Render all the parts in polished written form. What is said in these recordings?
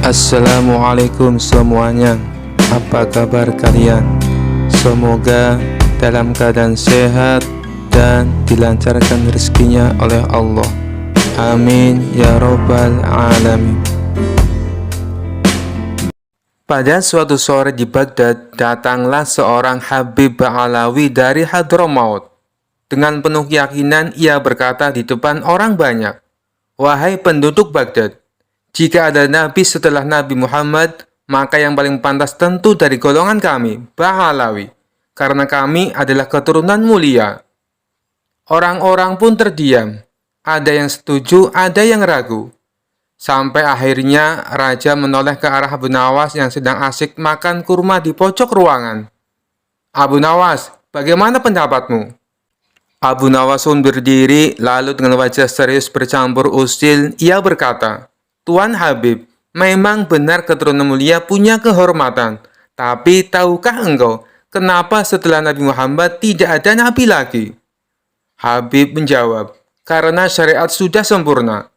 Assalamualaikum semuanya. Apa kabar kalian? Semoga dalam keadaan sehat dan dilancarkan rezekinya oleh Allah. Amin ya robbal alamin. Pada suatu sore di Baghdad, datanglah seorang Habib Ba'alawi dari Hadramaut. Dengan penuh keyakinan ia berkata di depan orang banyak, "Wahai penduduk Baghdad, jika ada nabi setelah Nabi Muhammad, maka yang paling pantas tentu dari golongan kami, Ba'alawi, karena kami adalah keturunan mulia." Orang-orang pun terdiam. Ada yang setuju, ada yang ragu. Sampai akhirnya raja menoleh ke arah Abu Nawas yang sedang asik makan kurma di pojok ruangan. "Abu Nawas, bagaimana pendapatmu?" Abu Nawas pun berdiri, lalu dengan wajah serius bercampur usil, ia berkata, "Tuan Habib, memang benar keturunan mulia punya kehormatan. Tapi tahukah engkau, kenapa setelah Nabi Muhammad tidak ada nabi lagi?" Habib menjawab, "Karena syariat sudah sempurna."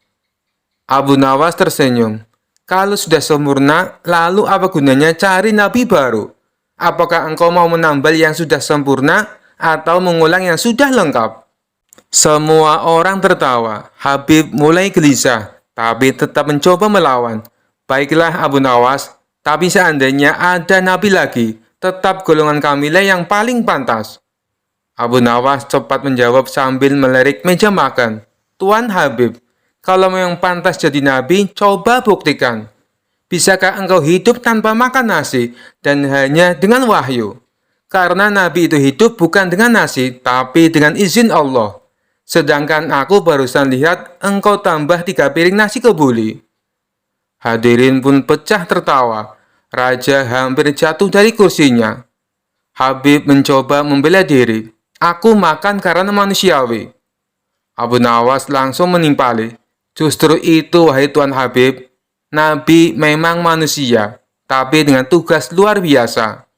Abu Nawas tersenyum. "Kalau sudah sempurna, lalu apa gunanya cari nabi baru? Apakah engkau mau menambal yang sudah sempurna atau mengulang yang sudah lengkap?" Semua orang tertawa. Habib mulai gelisah, tapi tetap mencoba melawan. "Baiklah Abu Nawas, tapi seandainya ada nabi lagi, tetap golongan kamilah yang paling pantas." Abu Nawas cepat menjawab sambil melirik meja makan. "Tuan Habib, kalau memang pantas jadi nabi, coba buktikan. Bisakah engkau hidup tanpa makan nasi dan hanya dengan wahyu? Karena nabi itu hidup bukan dengan nasi, tapi dengan izin Allah. Sedangkan aku barusan lihat engkau tambah 3 piring nasi kebuli." Hadirin pun pecah tertawa. Raja hampir jatuh dari kursinya. Habib mencoba membela diri. "Aku makan karena manusiawi." Abu Nawas langsung menimpali. "Justru itu, wahai Tuan Habib, nabi memang manusia, tapi dengan tugas luar biasa.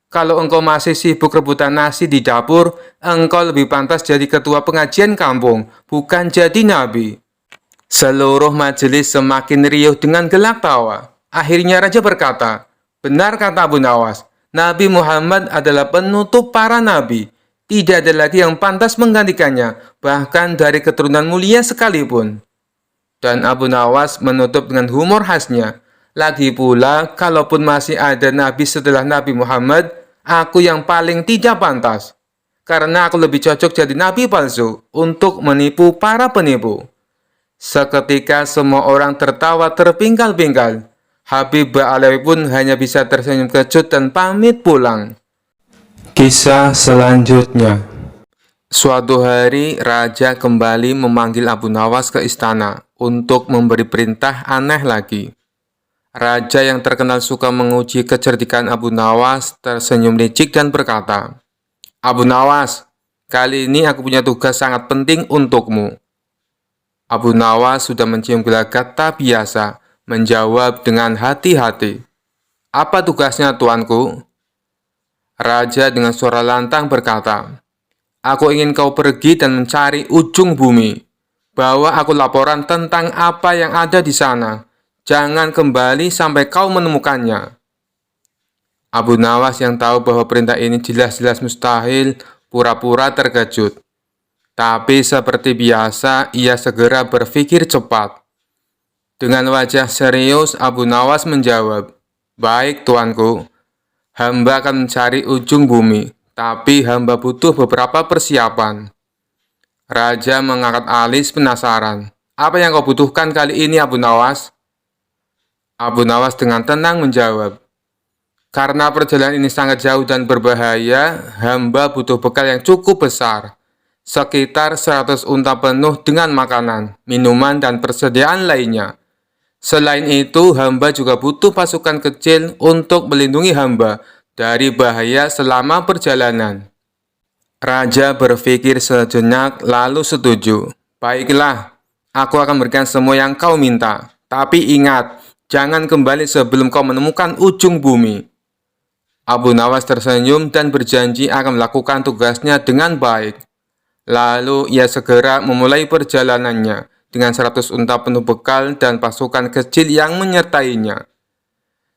Kalau engkau masih sibuk rebutan nasi di dapur, engkau lebih pantas jadi ketua pengajian kampung, bukan jadi nabi." Seluruh majelis semakin riuh dengan gelak tawa. Akhirnya raja berkata, "Benar kata Abu Nawas, Nabi Muhammad adalah penutup para nabi. Tidak ada lagi yang pantas menggantikannya, bahkan dari keturunan mulia sekalipun." Dan Abu Nawas menutup dengan humor khasnya, "Lagi pula, kalaupun masih ada nabi setelah Nabi Muhammad, aku yang paling tidak pantas. Karena aku lebih cocok jadi nabi palsu untuk menipu para penipu." Seketika semua orang tertawa terpingkal-pingkal. Habib Ba'alawi pun hanya bisa tersenyum kecut dan pamit pulang. Kisah selanjutnya. Suatu hari, raja kembali memanggil Abu Nawas ke istana untuk memberi perintah aneh lagi. Raja yang terkenal suka menguji kecerdikan Abu Nawas tersenyum licik dan berkata, "Abu Nawas, kali ini aku punya tugas sangat penting untukmu." Abu Nawas sudah mencium gelagat tak biasa, menjawab dengan hati-hati, "Apa tugasnya, tuanku?" Raja dengan suara lantang berkata, "Aku ingin kau pergi dan mencari ujung bumi. Bawa aku laporan tentang apa yang ada di sana. Jangan kembali sampai kau menemukannya." Abu Nawas yang tahu bahwa perintah ini jelas-jelas mustahil, pura-pura terkejut. Tapi seperti biasa, ia segera berpikir cepat. Dengan wajah serius, Abu Nawas menjawab, "Baik, tuanku. Hamba akan mencari ujung bumi, tapi hamba butuh beberapa persiapan." Raja mengangkat alis penasaran. "Apa yang kau butuhkan kali ini, Abu Nawas?" Abu Nawas dengan tenang menjawab, "Karena perjalanan ini sangat jauh dan berbahaya, hamba butuh bekal yang cukup besar. Sekitar 100 unta penuh dengan makanan, minuman, dan persediaan lainnya. Selain itu, hamba juga butuh pasukan kecil untuk melindungi hamba dari bahaya selama perjalanan." Raja berpikir sejenak lalu setuju. "Baiklah, aku akan berikan semua yang kau minta. Tapi ingat, jangan kembali sebelum kau menemukan ujung bumi." Abu Nawas tersenyum dan berjanji akan melakukan tugasnya dengan baik. Lalu ia segera memulai perjalanannya dengan 100 unta penuh bekal dan pasukan kecil yang menyertainya.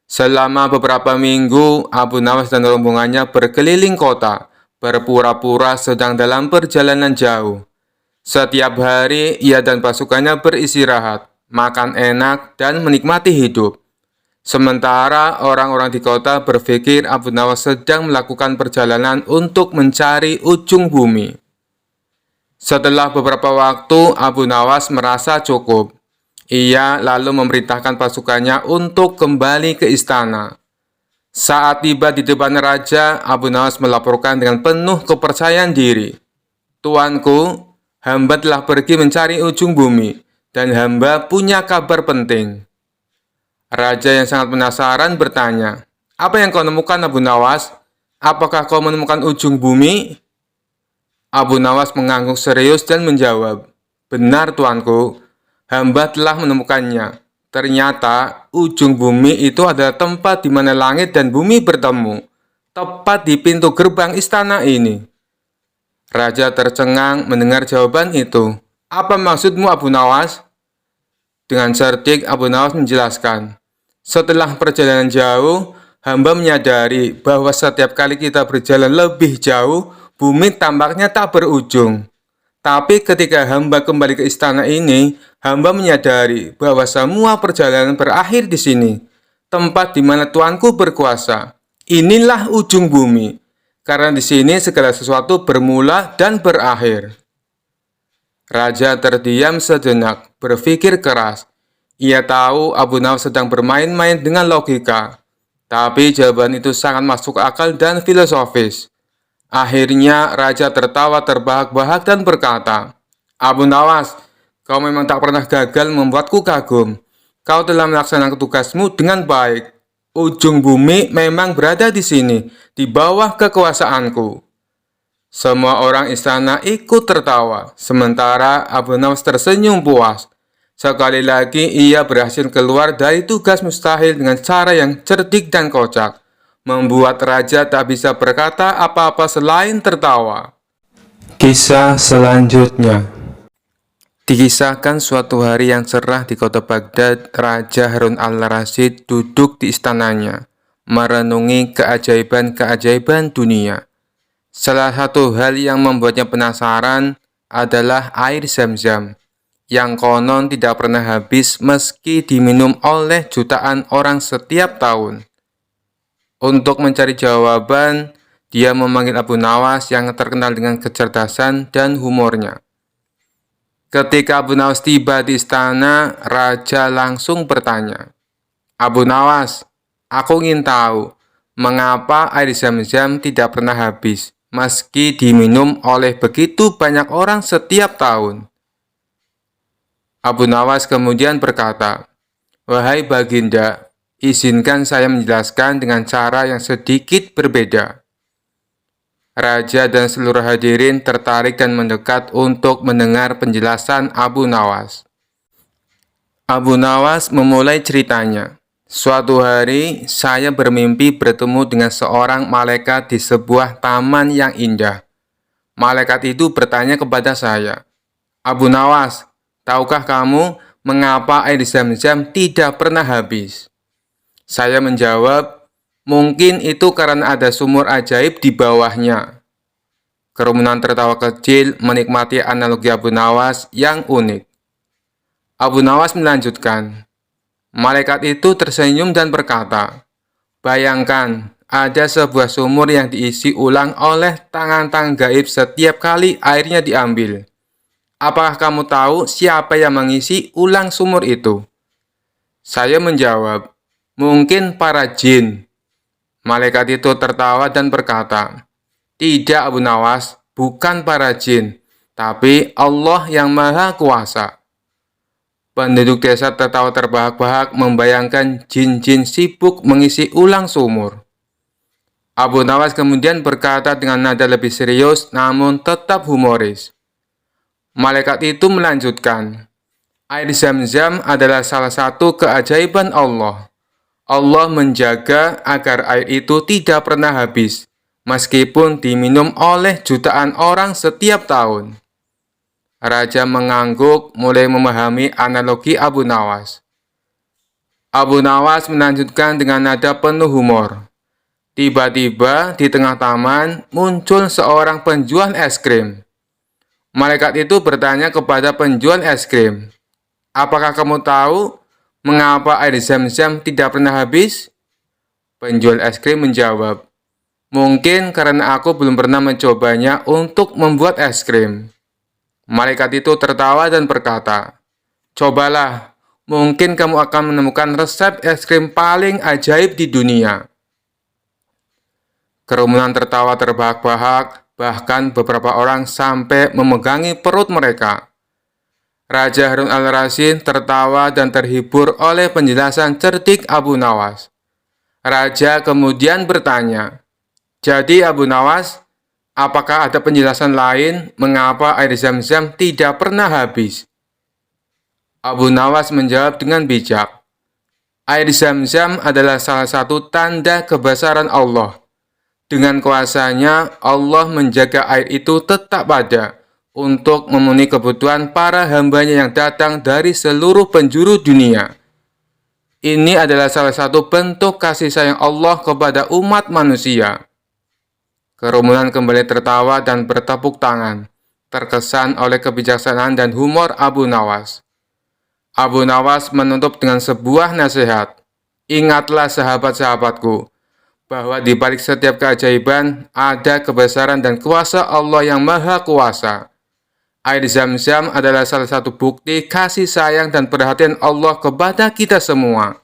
Selama beberapa minggu, Abu Nawas dan rombongannya berkeliling kota, berpura-pura sedang dalam perjalanan jauh. Setiap hari, ia dan pasukannya beristirahat, makan enak, dan menikmati hidup. Sementara orang-orang di kota berpikir Abu Nawas sedang melakukan perjalanan untuk mencari ujung bumi. Setelah beberapa waktu, Abu Nawas merasa cukup. Ia lalu memerintahkan pasukannya untuk kembali ke istana. Saat tiba di depan raja, Abu Nawas melaporkan dengan penuh kepercayaan diri. "Tuanku, hamba telah pergi mencari ujung bumi, dan hamba punya kabar penting." Raja yang sangat penasaran bertanya, "Apa yang kau temukan, Abu Nawas? Apakah kau menemukan ujung bumi?" Abu Nawas mengangguk serius dan menjawab, "Benar, tuanku. Hamba telah menemukannya. Ternyata ujung bumi itu adalah tempat di mana langit dan bumi bertemu, tepat di pintu gerbang istana ini." Raja tercengang mendengar jawaban itu. "Apa maksudmu, Abu Nawas?" Dengan cerdik, Abu Nawas menjelaskan, "Setelah perjalanan jauh, hamba menyadari bahwa setiap kali kita berjalan lebih jauh, bumi tampaknya tak berujung. Tapi ketika hamba kembali ke istana ini, hamba menyadari bahwa semua perjalanan berakhir di sini, tempat di mana Tuanku berkuasa. Inilah ujung bumi, karena di sini segala sesuatu bermula dan berakhir." Raja terdiam sejenak, berpikir keras. Ia tahu Abu Nawas sedang bermain-main dengan logika, tapi jawaban itu sangat masuk akal dan filosofis. Akhirnya, Raja tertawa terbahak-bahak dan berkata, "Abu Nawas, kau memang tak pernah gagal membuatku kagum. Kau telah melaksanakan tugasmu dengan baik. Ujung bumi memang berada di sini, di bawah kekuasaanku." Semua orang istana ikut tertawa, sementara Abu Nawas tersenyum puas. Sekali lagi ia berhasil keluar dari tugas mustahil dengan cara yang cerdik dan kocak, membuat raja tak bisa berkata apa-apa selain tertawa. Kisah selanjutnya. Dikisahkan suatu hari yang cerah di kota Baghdad, Raja Harun al-Rasyid duduk di istananya, merenungi keajaiban-keajaiban dunia. Salah satu hal yang membuatnya penasaran adalah air Zam-Zam, yang konon tidak pernah habis meski diminum oleh jutaan orang setiap tahun. Untuk mencari jawaban, dia memanggil Abu Nawas yang terkenal dengan kecerdasan dan humornya. Ketika Abu Nawas tiba di istana, Raja langsung bertanya, "Abu Nawas, aku ingin tahu, mengapa air Zam-Zam tidak pernah habis, meski diminum oleh begitu banyak orang setiap tahun?" Abu Nawas kemudian berkata, "Wahai Baginda, izinkan saya menjelaskan dengan cara yang sedikit berbeda." Raja dan seluruh hadirin tertarik dan mendekat untuk mendengar penjelasan Abu Nawas. Abu Nawas memulai ceritanya. "Suatu hari, saya bermimpi bertemu dengan seorang malaikat di sebuah taman yang indah. Malaikat itu bertanya kepada saya, 'Abu Nawas, tahukah kamu mengapa air Zam-Zam tidak pernah habis?' Saya menjawab, 'Mungkin itu karena ada sumur ajaib di bawahnya.'" Kerumunan tertawa kecil menikmati analogi Abu Nawas yang unik. Abu Nawas melanjutkan, "Malaikat itu tersenyum dan berkata, 'Bayangkan, ada sebuah sumur yang diisi ulang oleh tangan-tangan gaib setiap kali airnya diambil. Apakah kamu tahu siapa yang mengisi ulang sumur itu?' Saya menjawab, 'Mungkin para jin.' Malaikat itu tertawa dan berkata, 'Tidak, Abu Nawas, bukan para jin, tapi Allah yang Maha Kuasa.' Penduduk desa tertawa terbahak-bahak membayangkan jin-jin sibuk mengisi ulang sumur. Abu Nawas kemudian berkata dengan nada lebih serius namun tetap humoris. Malaikat itu melanjutkan, "Air Zam-Zam adalah salah satu keajaiban Allah. Allah menjaga agar air itu tidak pernah habis, meskipun diminum oleh jutaan orang setiap tahun." Raja mengangguk, mulai memahami analogi Abu Nawas. Abu Nawas melanjutkan dengan nada penuh humor. Tiba-tiba di tengah taman muncul seorang penjual es krim. Malaikat itu bertanya kepada penjual es krim, "Apakah kamu tahu mengapa air zam-zam tidak pernah habis?" Penjual es krim menjawab, "Mungkin karena aku belum pernah mencobanya untuk membuat es krim." Malaikat itu tertawa dan berkata, "Cobalah, mungkin kamu akan menemukan resep es krim paling ajaib di dunia." Kerumunan tertawa terbahak-bahak, bahkan beberapa orang sampai memegangi perut mereka. Raja Harun al-Rasyid tertawa dan terhibur oleh penjelasan cerdik Abu Nawas. Raja kemudian bertanya, "Jadi Abu Nawas, apakah ada penjelasan lain mengapa air zam-zam tidak pernah habis?" Abu Nawas menjawab dengan bijak, "Air zam-zam adalah salah satu tanda kebesaran Allah. Dengan kuasanya, Allah menjaga air itu tetap ada untuk memenuhi kebutuhan para hambanya yang datang dari seluruh penjuru dunia. Ini adalah salah satu bentuk kasih sayang Allah kepada umat manusia." Kerumunan kembali tertawa dan bertepuk tangan, terkesan oleh kebijaksanaan dan humor Abu Nawas. Abu Nawas menutup dengan sebuah nasihat, "Ingatlah sahabat-sahabatku, bahwa di balik setiap keajaiban ada kebesaran dan kuasa Allah yang Maha Kuasa. Air zam-zam adalah salah satu bukti kasih sayang dan perhatian Allah kepada kita semua.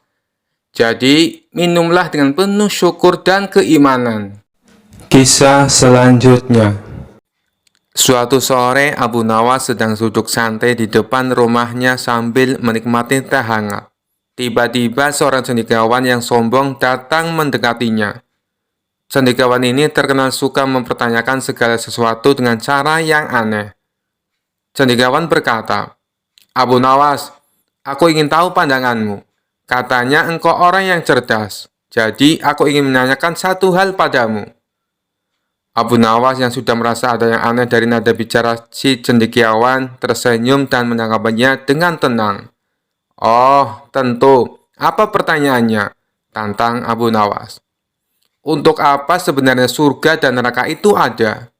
Jadi, minumlah dengan penuh syukur dan keimanan." Kisah selanjutnya. Suatu sore, Abu Nawas sedang duduk santai di depan rumahnya sambil menikmati teh hangat. Tiba-tiba seorang cendekiawan yang sombong datang mendekatinya. Cendekiawan ini terkenal suka mempertanyakan segala sesuatu dengan cara yang aneh. Cendekiawan berkata, "Abu Nawas, aku ingin tahu pandanganmu. Katanya engkau orang yang cerdas. Jadi aku ingin menanyakan satu hal padamu." Abu Nawas yang sudah merasa ada yang aneh dari nada bicara si cendekiawan tersenyum dan menanggapinya dengan tenang. "Oh, tentu. Apa pertanyaannya?" tantang Abu Nawas. "Untuk apa sebenarnya surga dan neraka itu ada?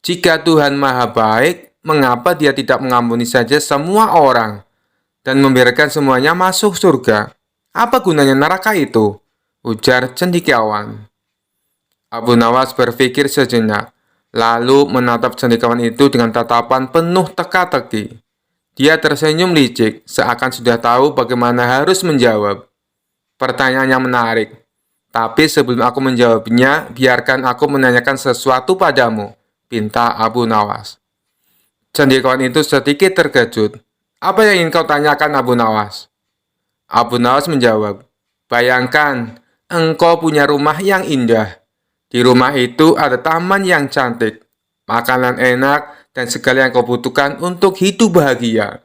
Jika Tuhan Maha Baik, mengapa Dia tidak mengampuni saja semua orang dan membiarkan semuanya masuk surga? Apa gunanya neraka itu?" ujar cendekiawan. Abu Nawas berpikir sejenak, lalu menatap cendekiawan itu dengan tatapan penuh teka-teki. Dia tersenyum licik, seakan sudah tahu bagaimana harus menjawab. "Pertanyaannya menarik, tapi sebelum aku menjawabnya, biarkan aku menanyakan sesuatu padamu," pinta Abu Nawas. Cendekiawan itu sedikit terkejut. "Apa yang ingin kau tanyakan, Abu Nawas?" Abu Nawas menjawab, "Bayangkan, engkau punya rumah yang indah. Di rumah itu ada taman yang cantik, makanan enak, dan segala yang kau butuhkan untuk hidup bahagia.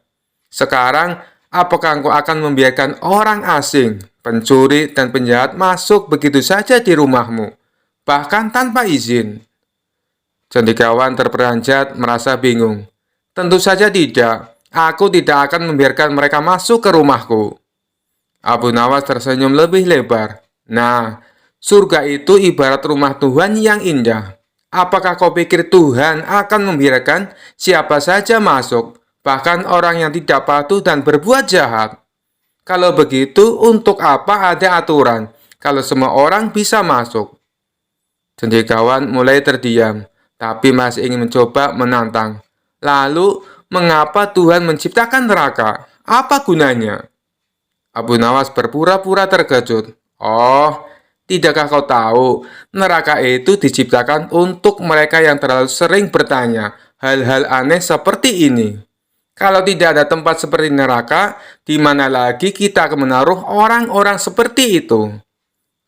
Sekarang, apakah engkau akan membiarkan orang asing, pencuri, dan penjahat masuk begitu saja di rumahmu, bahkan tanpa izin?" Cendekiawan terperanjat merasa bingung. "Tentu saja tidak. Aku tidak akan membiarkan mereka masuk ke rumahku." Abu Nawas tersenyum lebih lebar. "Nah, surga itu ibarat rumah Tuhan yang indah. Apakah kau pikir Tuhan akan membiarkan siapa saja masuk, bahkan orang yang tidak patuh dan berbuat jahat? Kalau begitu, untuk apa ada aturan kalau semua orang bisa masuk?" Cendekiawan mulai terdiam, tapi masih ingin mencoba menantang. "Lalu, mengapa Tuhan menciptakan neraka? Apa gunanya?" Abu Nawas berpura-pura terkejut. "Oh, tidakkah kau tahu, neraka itu diciptakan untuk mereka yang terlalu sering bertanya hal-hal aneh seperti ini. Kalau tidak ada tempat seperti neraka, di mana lagi kita akan menaruh orang-orang seperti itu?"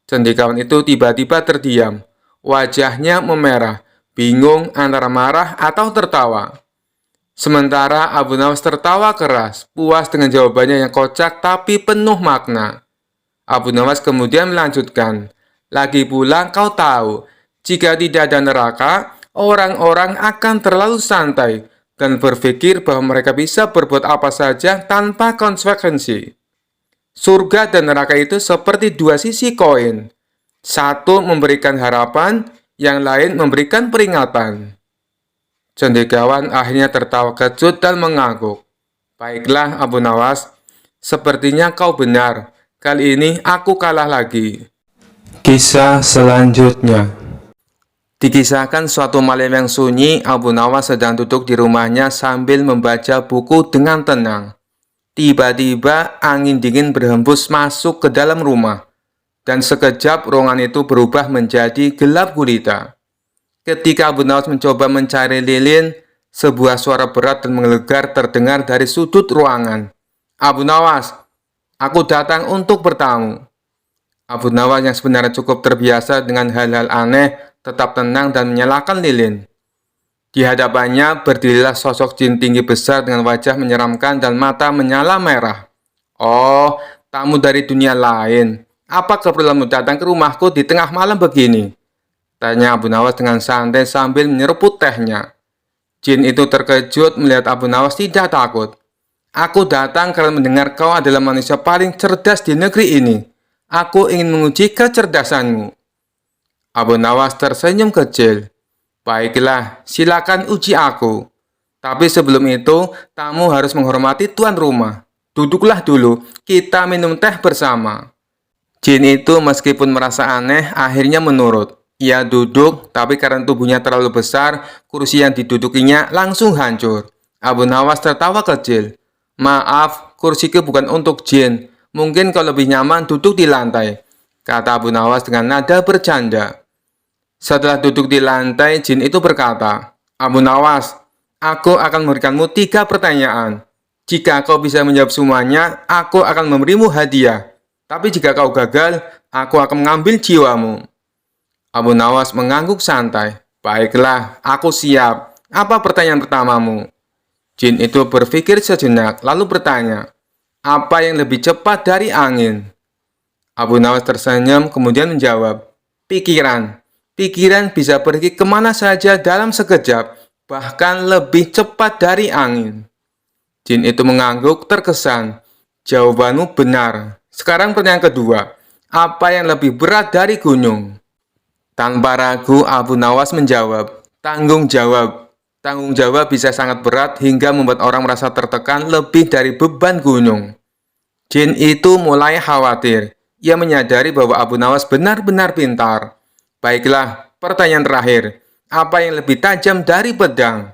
Cendekiawan itu tiba-tiba terdiam. Wajahnya memerah, bingung antara marah atau tertawa. Sementara Abu Nawas tertawa keras, puas dengan jawabannya yang kocak tapi penuh makna. Abu Nawas kemudian melanjutkan, "Lagi pula kau tahu, jika tidak ada neraka, orang-orang akan terlalu santai dan berpikir bahwa mereka bisa berbuat apa saja tanpa konsekuensi. Surga dan neraka itu seperti dua sisi koin. Satu memberikan harapan, yang lain memberikan peringatan. Cendekiawan akhirnya tertawa kecut dan mengangguk. Baiklah, Abu Nawas, sepertinya kau benar. Kali ini aku kalah lagi. Kisah selanjutnya. Dikisahkan suatu malam yang sunyi, Abu Nawas sedang duduk di rumahnya sambil membaca buku dengan tenang. Tiba-tiba angin dingin berhembus masuk ke dalam rumah, dan sekejap ruangan itu berubah menjadi gelap gulita. Ketika Abu Nawas mencoba mencari lilin, sebuah suara berat dan menggelegar terdengar dari sudut ruangan. Abu Nawas, aku datang untuk bertamu. Abu Nawas yang sebenarnya cukup terbiasa dengan hal-hal aneh, tetap tenang dan menyalakan lilin. Di hadapannya berdirilah sosok jin tinggi besar dengan wajah menyeramkan dan mata menyala merah. Oh, tamu dari dunia lain. Apa keperluanmu datang ke rumahku di tengah malam begini? Tanya Abu Nawas dengan santai sambil menyeruput tehnya. Jin itu terkejut melihat Abu Nawas tidak takut. Aku datang karena mendengar kau adalah manusia paling cerdas di negeri ini. Aku ingin menguji kecerdasanmu. Abu Nawas tersenyum kecil. Baiklah, silakan uji aku. Tapi sebelum itu, tamu harus menghormati tuan rumah. Duduklah dulu, kita minum teh bersama. Jin itu meskipun merasa aneh, akhirnya menurut. Ia duduk, tapi karena tubuhnya terlalu besar, kursi yang didudukinya langsung hancur. Abu Nawas tertawa kecil. Maaf, kursiku bukan untuk jin. Mungkin kau lebih nyaman duduk di lantai, kata Abu Nawas dengan nada bercanda. Setelah duduk di lantai, jin itu berkata, Abu Nawas, aku akan memberikanmu 3 pertanyaan. Jika kau bisa menjawab semuanya, aku akan memberimu hadiah. Tapi jika kau gagal, aku akan mengambil jiwamu. Abu Nawas mengangguk santai. Baiklah, aku siap. Apa pertanyaan pertamamu? Jin itu berpikir sejenak, lalu bertanya, apa yang lebih cepat dari angin? Abu Nawas tersenyum, kemudian menjawab, pikiran. Pikiran bisa pergi kemana saja dalam sekejap, bahkan lebih cepat dari angin. Jin itu mengangguk terkesan. Jawabanmu benar. Sekarang pertanyaan kedua. Apa yang lebih berat dari gunung? Tanpa ragu, Abu Nawas menjawab, tanggung jawab. Tanggung jawab bisa sangat berat hingga membuat orang merasa tertekan lebih dari beban gunung. Jin itu mulai khawatir. Ia menyadari bahwa Abu Nawas benar-benar pintar. Baiklah, pertanyaan terakhir. Apa yang lebih tajam dari pedang?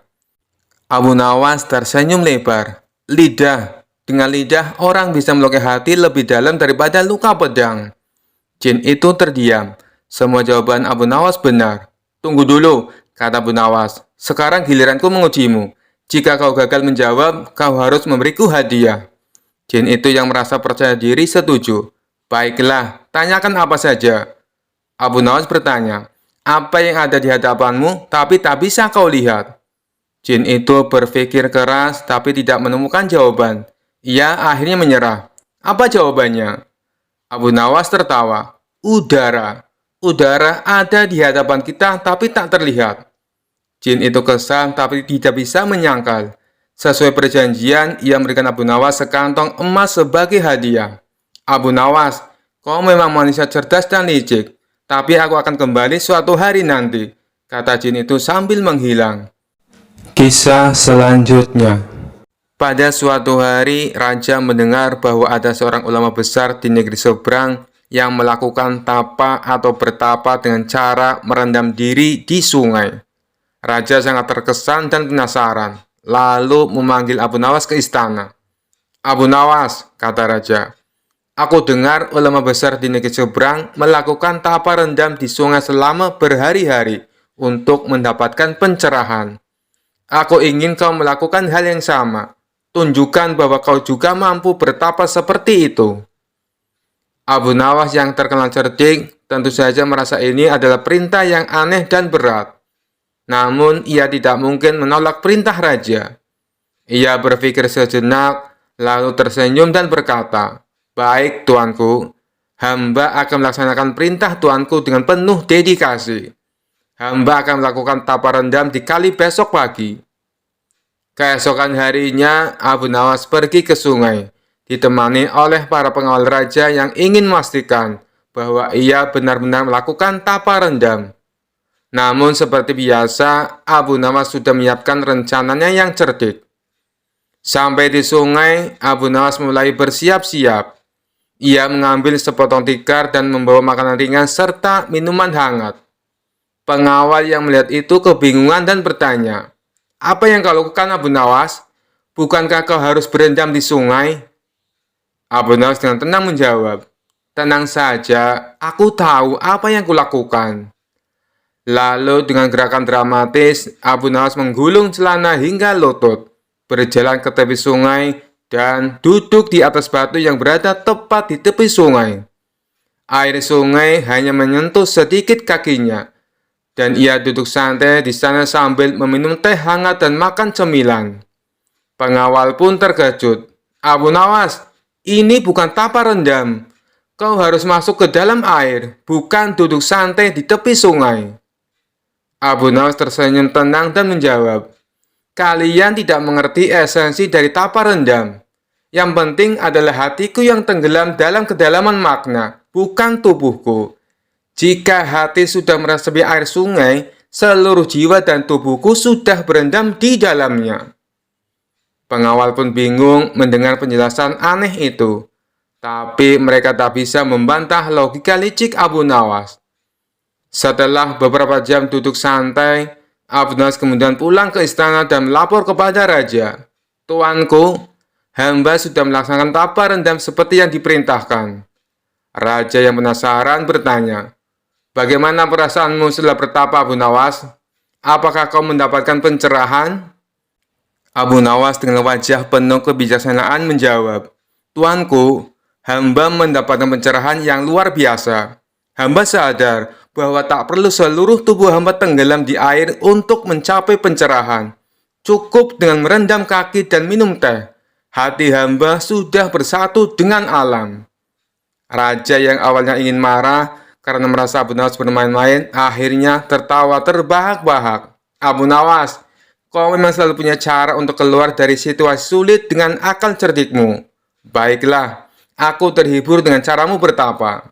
Abu Nawas tersenyum lebar. Lidah. Dengan lidah, orang bisa melukai hati lebih dalam daripada luka pedang. Jin itu terdiam. Semua jawaban Abu Nawas benar. Tunggu dulu, kata Abu Nawas. Sekarang giliranku mengujimu. Jika kau gagal menjawab, kau harus memberiku hadiah. Jin itu yang merasa percaya diri setuju. Baiklah, tanyakan apa saja. Abu Nawas bertanya, apa yang ada di hadapanmu tapi tak bisa kau lihat? Jin itu berpikir keras tapi tidak menemukan jawaban. Ia akhirnya menyerah. Apa jawabannya? Abu Nawas tertawa. Udara. Udara ada di hadapan kita tapi tak terlihat. Jin itu kesal tapi tidak bisa menyangkal. Sesuai perjanjian, ia memberikan Abu Nawas sekantong emas sebagai hadiah. Abu Nawas, kau memang manusia cerdas dan licik. Tapi aku akan kembali suatu hari nanti, kata jin itu sambil menghilang. Kisah selanjutnya. Pada suatu hari, raja mendengar bahwa ada seorang ulama besar di negeri seberang yang melakukan tapa atau bertapa dengan cara merendam diri di sungai. Raja sangat terkesan dan penasaran, lalu memanggil Abu Nawas ke istana. Abu Nawas, kata raja, aku dengar ulama besar di negeri seberang melakukan tapa rendam di sungai selama berhari-hari untuk mendapatkan pencerahan. Aku ingin kau melakukan hal yang sama. Tunjukkan bahwa kau juga mampu bertapa seperti itu. Abu Nawas yang terkenal cerdik tentu saja merasa ini adalah perintah yang aneh dan berat. Namun ia tidak mungkin menolak perintah raja. Ia berpikir sejenak, lalu tersenyum dan berkata, baik, tuanku, hamba akan melaksanakan perintah tuanku dengan penuh dedikasi. Hamba akan melakukan tapa rendam di kali besok pagi. Keesokan harinya, Abu Nawas pergi ke sungai. ditemani oleh para pengawal raja yang ingin memastikan bahwa ia benar-benar melakukan tapa rendam. Namun seperti biasa, Abu Nawas sudah menyiapkan rencananya yang cerdik. Sampai di sungai, Abu Nawas mulai bersiap-siap. Ia mengambil sepotong tikar dan membawa makanan ringan serta minuman hangat. Pengawal yang melihat itu kebingungan dan bertanya, "Apa yang kau lakukan, Abu Nawas? Bukankah kau harus berendam di sungai?" Abu Nawas dengan tenang menjawab, "Tenang saja, aku tahu apa yang kulakukan." Lalu dengan gerakan dramatis, Abu Nawas menggulung celana hingga lutut, berjalan ke tepi sungai, dan duduk di atas batu yang berada tepat di tepi sungai. Air sungai hanya menyentuh sedikit kakinya, dan ia duduk santai di sana sambil meminum teh hangat dan makan cemilan. Pengawal pun terkejut. "Abu Nawas, ini bukan tapa rendam. Kau harus masuk ke dalam air, bukan duduk santai di tepi sungai." Abu Nawas tersenyum tenang dan menjawab, "Kalian tidak mengerti esensi dari tapa rendam. Yang penting adalah hatiku yang tenggelam dalam kedalaman makna, bukan tubuhku. Jika hati sudah meresapi air sungai, seluruh jiwa dan tubuhku sudah berendam di dalamnya." Pengawal pun bingung mendengar penjelasan aneh itu, tapi mereka tak bisa membantah logika licik Abu Nawas. Setelah beberapa jam duduk santai, Abu Nawas kemudian pulang ke istana dan melapor kepada raja. "Tuanku, hamba sudah melaksanakan tapa rendam seperti yang diperintahkan." Raja yang penasaran bertanya, "Bagaimana perasaanmu setelah bertapa, Abu Nawas? Apakah kau mendapatkan pencerahan?" Abu Nawas dengan wajah penuh kebijaksanaan menjawab, "Tuanku, hamba mendapatkan pencerahan yang luar biasa. Hamba sadar bahwa tak perlu seluruh tubuh hamba tenggelam di air untuk mencapai pencerahan. Cukup dengan merendam kaki dan minum teh. Hati hamba sudah bersatu dengan alam." Raja yang awalnya ingin marah karena merasa Abu Nawas bermain-main, akhirnya tertawa terbahak-bahak. "Abu Nawas, kau memang selalu punya cara untuk keluar dari situasi sulit dengan akal cerdikmu. Baiklah, aku terhibur dengan caramu bertapa."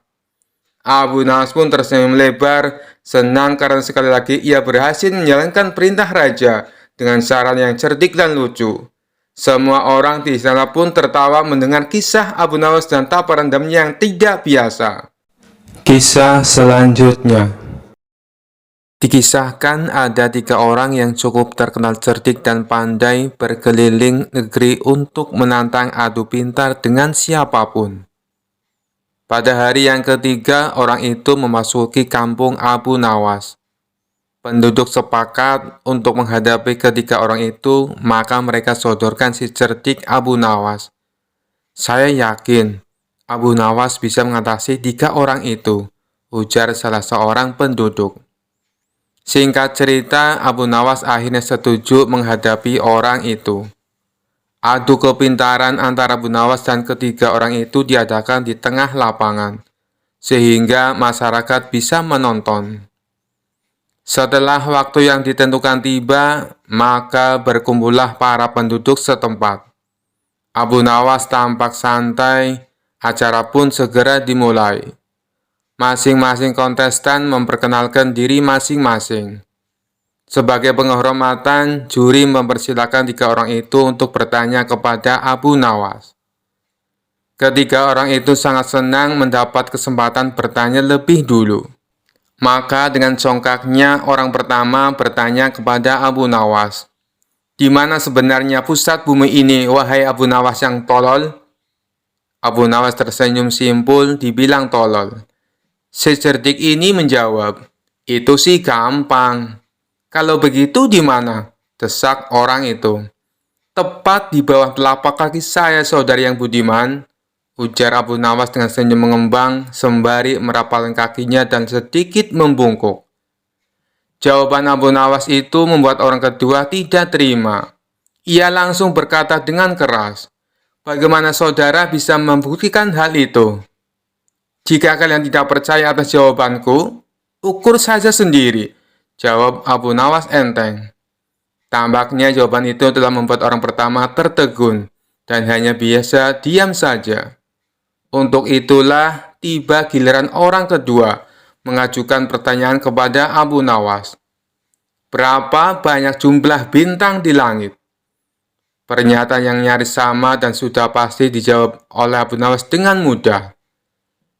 Abu Nawas pun tersenyum lebar, senang karena sekali lagi ia berhasil menjalankan perintah raja dengan saran yang cerdik dan lucu. Semua orang di istana pun tertawa mendengar kisah Abu Nawas dan tapa rendamnya yang tidak biasa. Kisah selanjutnya. Dikisahkan ada 3 orang yang cukup terkenal cerdik dan pandai berkeliling negeri untuk menantang adu pintar dengan siapapun. Pada hari yang ketiga, orang itu memasuki kampung Abu Nawas. Penduduk sepakat untuk menghadapi ketiga orang itu, maka mereka sodorkan si cerdik Abu Nawas. "Saya yakin Abu Nawas bisa mengatasi 3 orang itu," ujar salah seorang penduduk. Singkat cerita, Abu Nawas akhirnya setuju menghadapi orang itu. Adu kepintaran antara Abu Nawas dan ketiga orang itu diadakan di tengah lapangan, sehingga masyarakat bisa menonton. Setelah waktu yang ditentukan tiba, maka berkumpullah para penduduk setempat. Abu Nawas tampak santai, acara pun segera dimulai. Masing-masing kontestan memperkenalkan diri masing-masing. Sebagai penghormatan, juri mempersilahkan 3 orang itu untuk bertanya kepada Abu Nawas. Ketiga orang itu sangat senang mendapat kesempatan bertanya lebih dulu. Maka dengan congkaknya orang pertama bertanya kepada Abu Nawas, "Di mana sebenarnya pusat bumi ini, wahai Abu Nawas yang tolol?" Abu Nawas tersenyum simpul dibilang tolol. Si cerdik ini menjawab, "Itu sih gampang." "Kalau begitu di mana?" desak orang itu. "Tepat di bawah telapak kaki saya, saudari yang budiman," ujar Abu Nawas dengan senyum mengembang sembari merapalkan kakinya dan sedikit membungkuk. Jawaban Abu Nawas itu membuat orang kedua tidak terima. Ia langsung berkata dengan keras, "Bagaimana saudara bisa membuktikan hal itu? Jika kalian tidak percaya atas jawabanku, ukur saja sendiri," jawab Abu Nawas enteng. Tampaknya jawaban itu telah membuat orang pertama tertegun, dan hanya biasa diam saja. Untuk itulah tiba giliran orang kedua mengajukan pertanyaan kepada Abu Nawas. Berapa banyak jumlah bintang di langit? Pernyataan yang nyaris sama dan sudah pasti dijawab oleh Abu Nawas dengan mudah.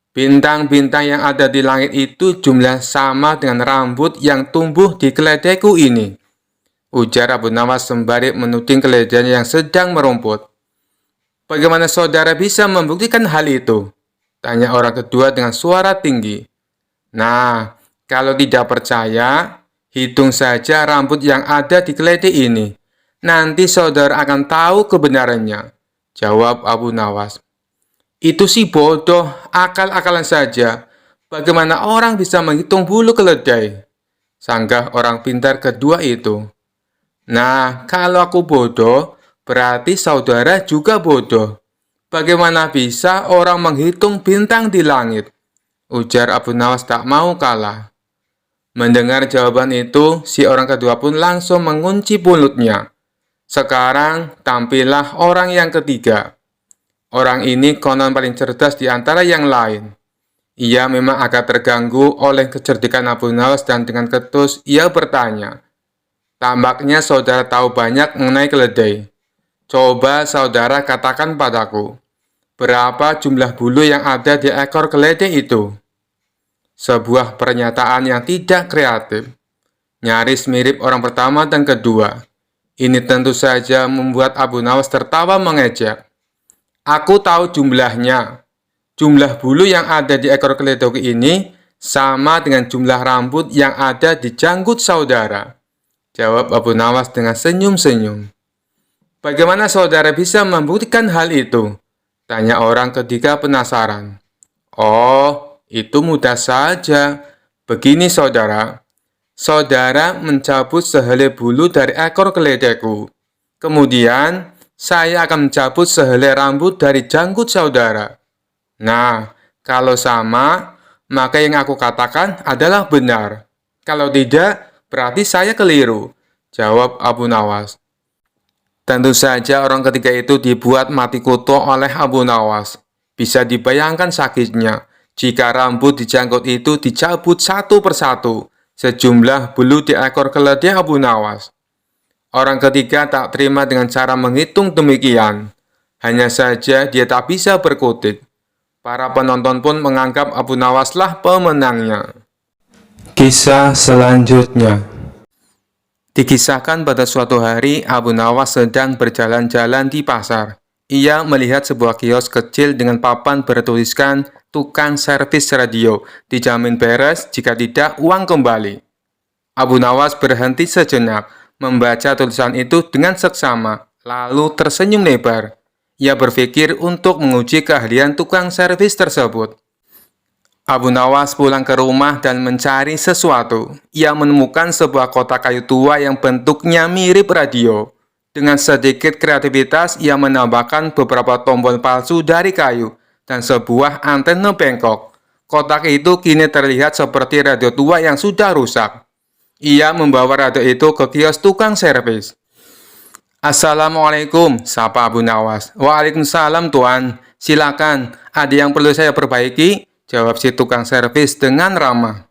Bintang-bintang yang ada di langit itu jumlah sama dengan rambut yang tumbuh di keledaiku ini, ujar Abu Nawas sembari menuding keledainya yang sedang merumput. Bagaimana saudara bisa membuktikan hal itu? Tanya orang kedua dengan suara tinggi. Nah, kalau tidak percaya, hitung saja rambut yang ada di keledai ini. Nanti saudara akan tahu kebenarannya, jawab Abu Nawas. Itu sih bodoh, akal-akalan saja. Bagaimana orang bisa menghitung bulu keledai? Sanggah orang pintar kedua itu. Nah, kalau aku bodoh, berarti saudara juga bodoh. Bagaimana bisa orang menghitung bintang di langit? Ujar Abu Nawas tak mau kalah. Mendengar jawaban itu, si orang kedua pun langsung mengunci mulutnya. Sekarang tampillah orang yang ketiga. Orang ini konon paling cerdas di antara yang lain. Ia memang agak terganggu oleh kecerdikan Abu Nawas dan dengan ketus ia bertanya. Tampaknya saudara tahu banyak mengenai keledai. Coba saudara katakan padaku, berapa jumlah bulu yang ada di ekor keledai itu? Sebuah pernyataan yang tidak kreatif. Nyaris mirip orang pertama dan kedua. Ini tentu saja membuat Abu Nawas tertawa mengejek. Aku tahu jumlahnya. Jumlah bulu yang ada di ekor keledai ini sama dengan jumlah rambut yang ada di janggut saudara, jawab Abu Nawas dengan senyum-senyum. Bagaimana saudara bisa membuktikan hal itu? Tanya orang ketiga penasaran. Oh, itu mudah saja. Begini saudara. Saudara mencabut sehelai bulu dari ekor keledaiku. Kemudian, saya akan mencabut sehelai rambut dari janggut saudara. Nah, kalau sama, maka yang aku katakan adalah benar. Kalau tidak, berarti saya keliru, jawab Abu Nawas. Tentu saja orang ketiga itu dibuat mati kutu oleh Abu Nawas. Bisa dibayangkan sakitnya jika rambut di janggut itu dicabut satu persatu, sejumlah bulu di ekor keledai Abu Nawas. Orang ketiga tak terima dengan cara menghitung demikian. Hanya saja dia tak bisa berkutik. Para penonton pun menganggap Abu Nawaslah pemenangnya. Kisah selanjutnya. Dikisahkan pada suatu hari, Abu Nawas sedang berjalan-jalan di pasar. Ia melihat sebuah kios kecil dengan papan bertuliskan tukang servis radio, dijamin beres, jika tidak uang kembali. Abu Nawas berhenti sejenak, membaca tulisan itu dengan seksama, lalu tersenyum lebar. Ia berpikir untuk menguji keahlian tukang servis tersebut. Abu Nawas pulang ke rumah dan mencari sesuatu. Ia menemukan sebuah kotak kayu tua yang bentuknya mirip radio. Dengan sedikit kreativitas, ia menambahkan beberapa tombol palsu dari kayu dan sebuah antena bengkok. Kotak itu kini terlihat seperti radio tua yang sudah rusak. Ia membawa radio itu ke kios tukang servis. Assalamualaikum, sapa Abu Nawas. Waalaikumsalam, Tuan. Silakan, ada yang perlu saya perbaiki? Jawab si tukang servis dengan ramah.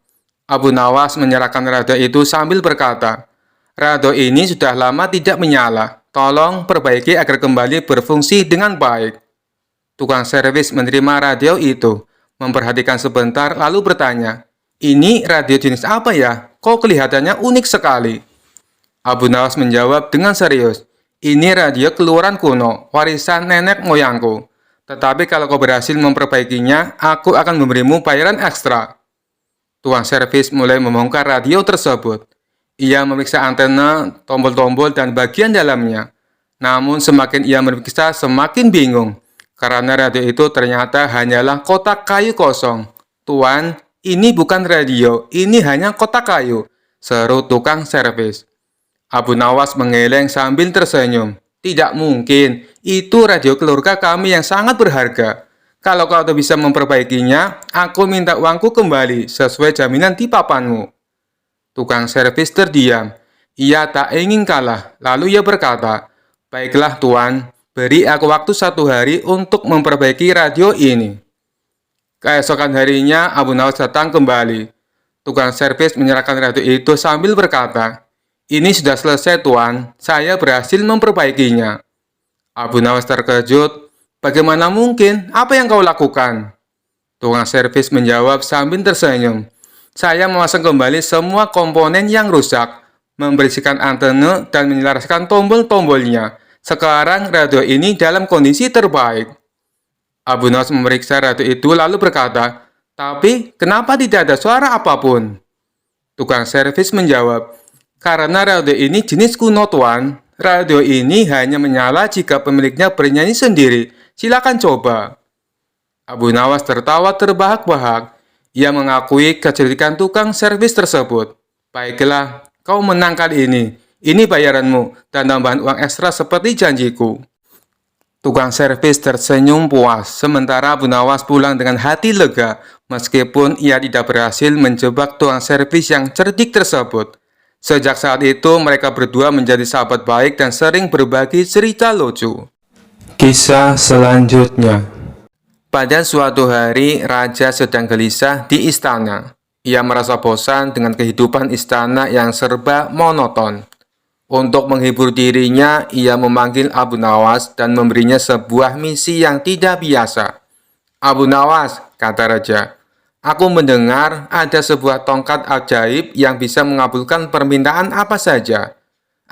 Abu Nawas menyerahkan radio itu sambil berkata, radio ini sudah lama tidak menyala. Tolong perbaiki agar kembali berfungsi dengan baik. Tukang servis menerima radio itu, memperhatikan sebentar lalu bertanya, ini radio jenis apa ya? Kok kelihatannya unik sekali? Abu Nawas menjawab dengan serius, ini radio keluaran kuno, warisan nenek moyangku. Tetapi kalau kau berhasil memperbaikinya, aku akan memberimu bayaran ekstra. Tukang servis mulai membongkar radio tersebut. Ia memeriksa antena, tombol-tombol, dan bagian dalamnya. Namun semakin ia memeriksa, semakin bingung. Karena radio itu ternyata hanyalah kotak kayu kosong. Tuan, ini bukan radio, ini hanya kotak kayu, seru tukang servis. Abu Nawas menggeleng sambil tersenyum. Tidak mungkin, itu radio keluarga kami yang sangat berharga. Kalau kau bisa memperbaikinya, aku minta uangku kembali sesuai jaminan di papanmu. Tukang servis terdiam. Ia tak ingin kalah, lalu ia berkata, baiklah Tuan, Beri aku waktu 1 hari untuk memperbaiki radio ini. Keesokan harinya, Abu Nawas datang kembali. Tukang servis menyerahkan radio itu sambil berkata, "Ini sudah selesai, Tuan. Saya berhasil memperbaikinya." Abu Nawas terkejut. "Bagaimana mungkin? Apa yang kau lakukan?" Tukang servis menjawab sambil tersenyum. "Saya memasang kembali semua komponen yang rusak, membersihkan antena dan menyelaraskan tombol-tombolnya. Sekarang radio ini dalam kondisi terbaik." Abu Nawas memeriksa radio itu lalu berkata, "Tapi kenapa tidak ada suara apapun?" Tukang servis menjawab, "Karena radio ini jenis kuno, Tuan. Radio ini hanya menyala jika pemiliknya bernyanyi sendiri. Silakan coba." Abu Nawas tertawa terbahak-bahak. Ia mengakui kecerdikan tukang servis tersebut. "Baiklah, kau menang kali ini. Ini bayaranmu dan tambahan uang ekstra seperti janjiku." Tukang servis tersenyum puas, sementara Abu Nawas pulang dengan hati lega, meskipun ia tidak berhasil menjebak tukang servis yang cerdik tersebut. Sejak saat itu, mereka berdua menjadi sahabat baik dan sering berbagi cerita lucu. Kisah selanjutnya. Pada suatu hari, raja sedang gelisah di istana. Ia merasa bosan dengan kehidupan istana yang serba monoton. Untuk menghibur dirinya, ia memanggil Abu Nawas dan memberinya sebuah misi yang tidak biasa. "Abu Nawas," kata raja, "aku mendengar ada sebuah tongkat ajaib yang bisa mengabulkan permintaan apa saja.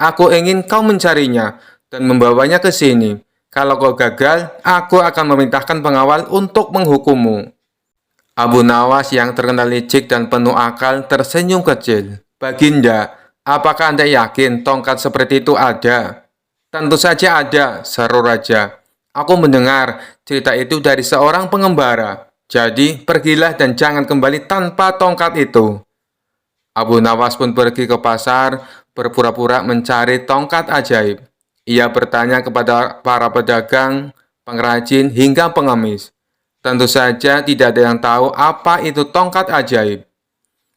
Aku ingin kau mencarinya dan membawanya ke sini. Kalau kau gagal, aku akan memerintahkan pengawal untuk menghukummu." Abu Nawas yang terkenal licik dan penuh akal tersenyum kecil. "Baginda, apakah Anda yakin tongkat seperti itu ada?" "Tentu saja ada," seru raja. "Aku mendengar cerita itu dari seorang pengembara. Jadi, pergilah dan jangan kembali tanpa tongkat itu." Abu Nawas pun pergi ke pasar, berpura-pura mencari tongkat ajaib. Ia bertanya kepada para pedagang, pengrajin, hingga pengemis. Tentu saja tidak ada yang tahu apa itu tongkat ajaib.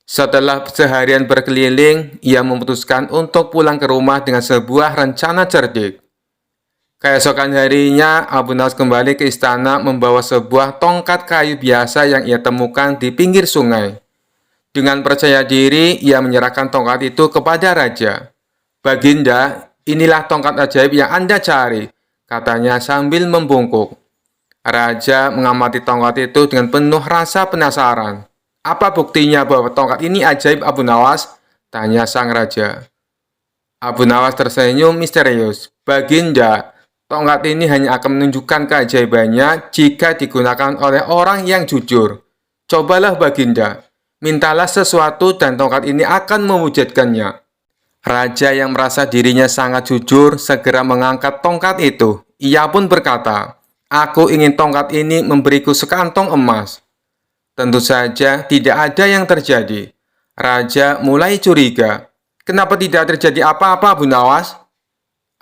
Setelah seharian berkeliling, ia memutuskan untuk pulang ke rumah dengan sebuah rencana cerdik. Keesokan harinya, Abu Nawas kembali ke istana membawa sebuah tongkat kayu biasa yang ia temukan di pinggir sungai. Dengan percaya diri, ia menyerahkan tongkat itu kepada raja. "Baginda, inilah tongkat ajaib yang Anda cari," katanya sambil membungkuk. Raja mengamati tongkat itu dengan penuh rasa penasaran. "Apa buktinya bahwa tongkat ini ajaib, Abu Nawas?" tanya sang raja. Abu Nawas tersenyum misterius. "Baginda, tongkat ini hanya akan menunjukkan keajaibannya jika digunakan oleh orang yang jujur. Cobalah Baginda, mintalah sesuatu dan tongkat ini akan mewujudkannya." Raja yang merasa dirinya sangat jujur segera mengangkat tongkat itu. Ia pun berkata, "Aku ingin tongkat ini memberiku sekantong emas." Tentu saja tidak ada yang terjadi. Raja mulai curiga. "Kenapa tidak terjadi apa-apa, Abu Nawas?"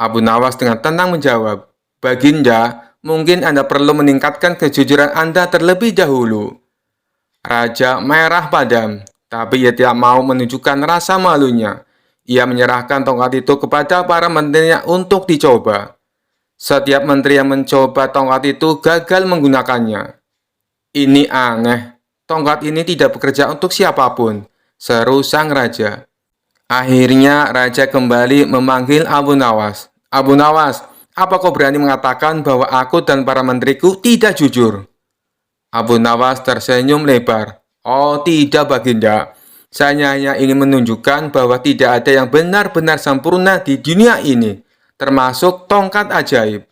Abu Nawas dengan tenang menjawab, "Baginda, mungkin Anda perlu meningkatkan kejujuran Anda terlebih dahulu." Raja merah padam, tapi ia tidak mau menunjukkan rasa malunya. Ia menyerahkan tongkat itu kepada para menterinya untuk dicoba. Setiap menteri yang mencoba tongkat itu gagal menggunakannya. "Ini aneh. Tongkat ini tidak bekerja untuk siapapun," seru sang raja. Akhirnya, raja kembali memanggil Abu Nawas. "Abu Nawas, apa kau berani mengatakan bahwa aku dan para menteriku tidak jujur?" Abu Nawas tersenyum lebar. "Oh tidak, Baginda. Saya hanya ingin menunjukkan bahwa tidak ada yang benar-benar sempurna di dunia ini, termasuk tongkat ajaib.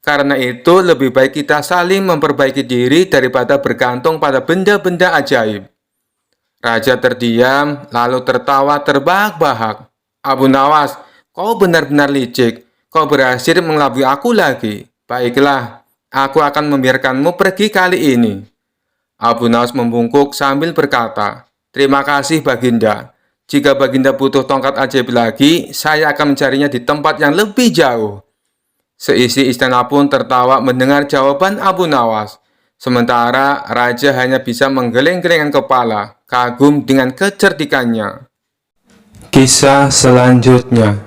Karena itu, lebih baik kita saling memperbaiki diri daripada bergantung pada benda-benda ajaib." Raja terdiam, lalu tertawa terbahak-bahak. "Abu Nawas, kau benar-benar licik. Kau berhasil mengelabui aku lagi. Baiklah, aku akan membiarkanmu pergi kali ini." Abu Nawas membungkuk sambil berkata, "Terima kasih, Baginda. Jika Baginda butuh tongkat ajaib lagi, saya akan mencarinya di tempat yang lebih jauh." Seisi istana pun tertawa mendengar jawaban Abu Nawas. Sementara raja hanya bisa menggeleng-gelengkan kepala, kagum dengan kecerdikannya. Kisah selanjutnya.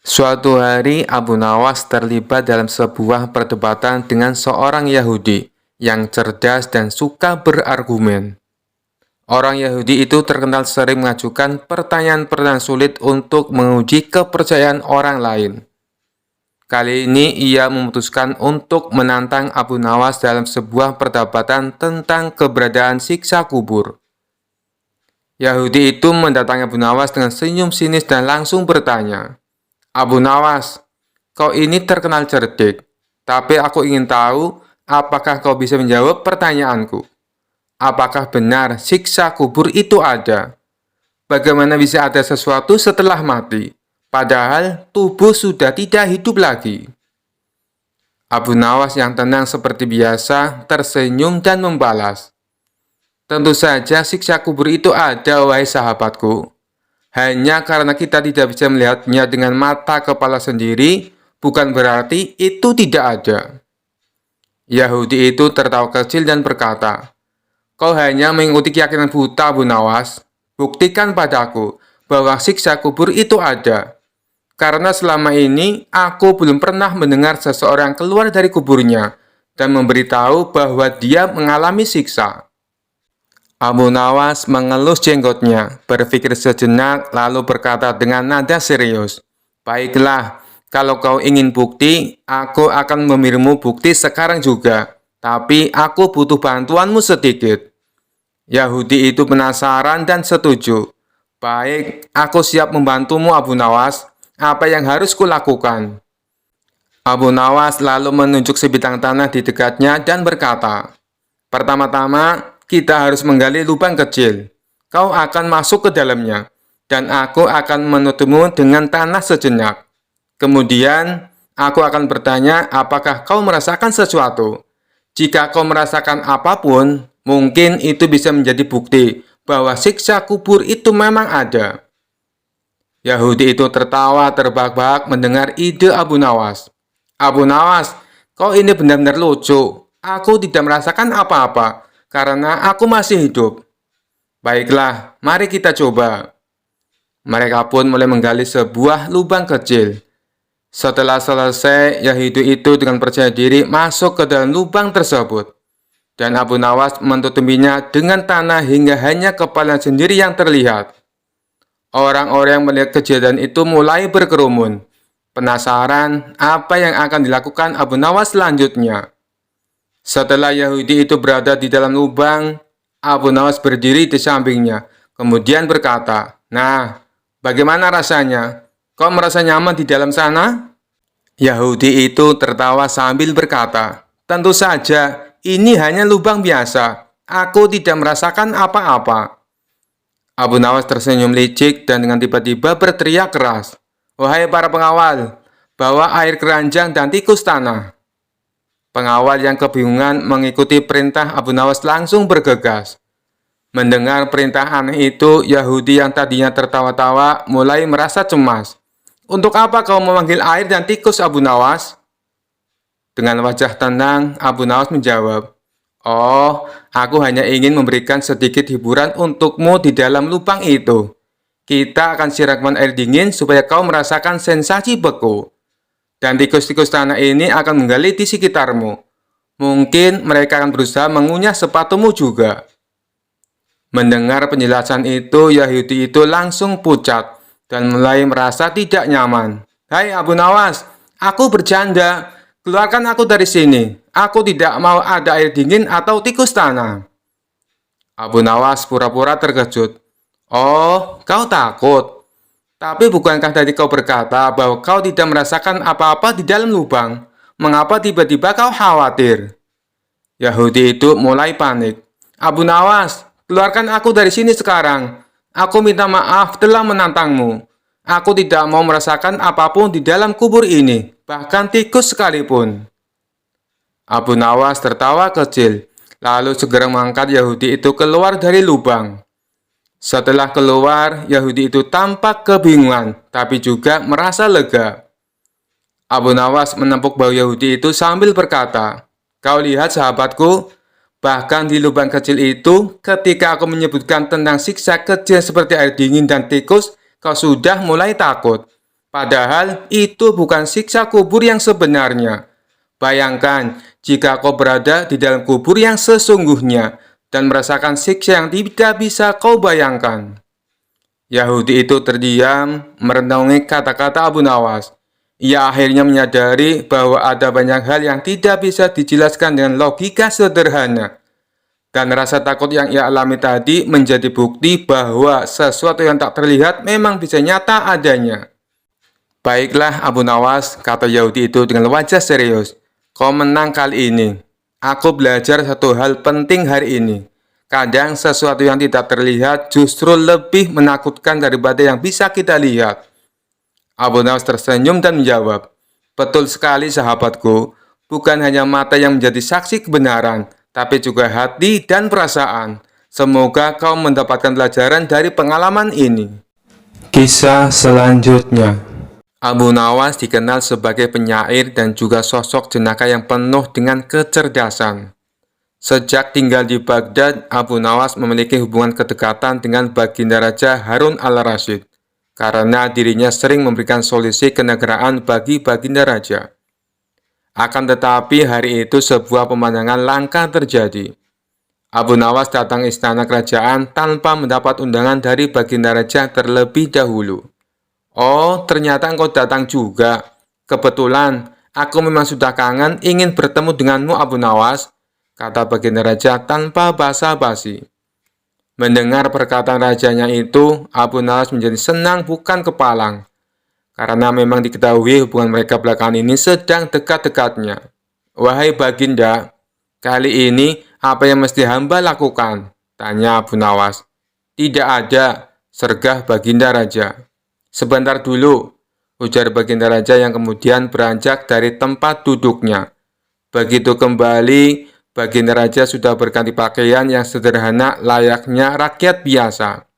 Suatu hari, Abu Nawas terlibat dalam sebuah perdebatan dengan seorang Yahudi yang cerdas dan suka berargumen. Orang Yahudi itu terkenal sering mengajukan pertanyaan-pertanyaan sulit untuk menguji kepercayaan orang lain. Kali ini ia memutuskan untuk menantang Abu Nawas dalam sebuah perdebatan tentang keberadaan siksa kubur. Yahudi itu mendatangi Abu Nawas dengan senyum sinis dan langsung bertanya, "Abu Nawas, kau ini terkenal cerdik, tapi aku ingin tahu apakah kau bisa menjawab pertanyaanku. Apakah benar siksa kubur itu ada? Bagaimana bisa ada sesuatu setelah mati, padahal tubuh sudah tidak hidup lagi?" Abu Nawas yang tenang seperti biasa tersenyum dan membalas, "Tentu saja siksa kubur itu ada, wahai sahabatku. Hanya karena kita tidak bisa melihatnya dengan mata kepala sendiri, bukan berarti itu tidak ada." Yahudi itu tertawa kecil dan berkata, "Kau hanya mengikuti keyakinan buta, Abu Nawas. Buktikan padaku bahwa siksa kubur itu ada. Karena selama ini aku belum pernah mendengar seseorang keluar dari kuburnya dan memberitahu bahwa dia mengalami siksa." Abu Nawas mengelus jenggotnya, berpikir sejenak lalu berkata dengan nada serius, "Baiklah, kalau kau ingin bukti, aku akan memberimu bukti sekarang juga. Tapi aku butuh bantuanmu sedikit." Yahudi itu penasaran dan setuju. "Baik, aku siap membantumu, Abu Nawas. Apa yang harus kulakukan?" Abu Nawas lalu menunjuk sebidang tanah di dekatnya dan berkata, "Pertama-tama, kita harus menggali lubang kecil. Kau akan masuk ke dalamnya, dan aku akan menutupmu dengan tanah sejenak. Kemudian, aku akan bertanya apakah kau merasakan sesuatu. Jika kau merasakan apapun, mungkin itu bisa menjadi bukti bahwa siksa kubur itu memang ada." Yahudi itu tertawa terbahak-bahak mendengar ide Abu Nawas. "Abu Nawas, kau ini benar-benar lucu. Aku tidak merasakan apa-apa, karena aku masih hidup." "Baiklah, mari kita coba." Mereka pun mulai menggali sebuah lubang kecil. Setelah selesai, Yahudi itu dengan percaya diri masuk ke dalam lubang tersebut. Dan Abu Nawas menutupinya dengan tanah hingga hanya kepala sendiri yang terlihat. Orang-orang yang melihat kejadian itu mulai berkerumun, penasaran apa yang akan dilakukan Abu Nawas selanjutnya. Setelah Yahudi itu berada di dalam lubang, Abu Nawas berdiri di sampingnya, kemudian berkata, "Nah, bagaimana rasanya? Kau merasa nyaman di dalam sana?" Yahudi itu tertawa sambil berkata, "Tentu saja, ini hanya lubang biasa. Aku tidak merasakan apa-apa." Abu Nawas tersenyum licik dan dengan tiba-tiba berteriak keras, "Wahai para pengawal, bawa air keranjang dan tikus tanah." Pengawal yang kebingungan mengikuti perintah Abu Nawas langsung bergegas. Mendengar perintah aneh itu, Yahudi yang tadinya tertawa-tawa mulai merasa cemas. "Untuk apa kau memanggil air dan tikus, Abu Nawas?" Dengan wajah tenang, Abu Nawas menjawab, "Oh, aku hanya ingin memberikan sedikit hiburan untukmu di dalam lubang itu. Kita akan siramkan air dingin supaya kau merasakan sensasi beku. Dan tikus-tikus tanah ini akan menggali di sekitarmu. Mungkin mereka akan berusaha mengunyah sepatumu juga." Mendengar penjelasan itu, Yahudi itu langsung pucat dan mulai merasa tidak nyaman. "Hai Abu Nawas, aku bercanda. Keluarkan aku dari sini. Aku tidak mau ada air dingin atau tikus tanah." Abu Nawas pura-pura terkejut. "Oh, kau takut? Tapi bukankah tadi kau berkata bahwa kau tidak merasakan apa-apa di dalam lubang? Mengapa tiba-tiba kau khawatir?" Yahudi itu mulai panik. "Abu Nawas, keluarkan aku dari sini sekarang. Aku minta maaf telah menantangmu. Aku tidak mau merasakan apapun di dalam kubur ini, bahkan tikus sekalipun." Abu Nawas tertawa kecil, lalu segera mengangkat Yahudi itu keluar dari lubang. Setelah keluar, Yahudi itu tampak kebingungan, tapi juga merasa lega. Abu Nawas menepuk bahu Yahudi itu sambil berkata, "Kau lihat sahabatku, bahkan di lubang kecil itu, ketika aku menyebutkan tentang siksa kecil seperti air dingin dan tikus, kau sudah mulai takut. Padahal itu bukan siksa kubur yang sebenarnya. Bayangkan jika kau berada di dalam kubur yang sesungguhnya dan merasakan siksa yang tidak bisa kau bayangkan. Yahudi itu terdiam, merenungi kata-kata Abu Nawas. Ia akhirnya menyadari bahwa ada banyak hal yang tidak bisa dijelaskan dengan logika sederhana. Dan rasa takut yang ia alami tadi menjadi bukti bahwa sesuatu yang tak terlihat memang bisa nyata adanya. Baiklah Abu Nawas, kata Yahudi itu dengan wajah serius. Kau menang kali ini. Aku belajar satu hal penting hari ini. Kadang sesuatu yang tidak terlihat justru lebih menakutkan daripada yang bisa kita lihat. Abu Nawas tersenyum dan menjawab, betul sekali sahabatku, bukan hanya mata yang menjadi saksi kebenaran, tapi juga hati dan perasaan. Semoga kau mendapatkan pelajaran dari pengalaman ini. Kisah selanjutnya. Abu Nawas dikenal sebagai penyair dan juga sosok jenaka yang penuh dengan kecerdasan. Sejak tinggal di Baghdad, Abu Nawas memiliki hubungan kedekatan dengan Baginda Raja Harun al-Rasyid, karena dirinya sering memberikan solusi kenegaraan bagi Baginda Raja. Akan tetapi hari itu sebuah pemandangan langka terjadi. Abu Nawas datang istana kerajaan tanpa mendapat undangan dari Baginda Raja terlebih dahulu. Oh, ternyata engkau datang juga. Kebetulan, aku memang sudah kangen ingin bertemu denganmu Abu Nawas, kata Baginda Raja tanpa basa-basi. Mendengar perkataan rajanya itu, Abu Nawas menjadi senang bukan kepalang. Karena memang diketahui hubungan mereka belakangan ini sedang dekat-dekatnya. Wahai Baginda, kali ini apa yang mesti hamba lakukan? Tanya Abu Nawas. Tidak ada, sergah Baginda Raja. Sebentar dulu, ujar Baginda Raja yang kemudian beranjak dari tempat duduknya. Begitu kembali, Baginda Raja sudah berganti pakaian yang sederhana layaknya rakyat biasa.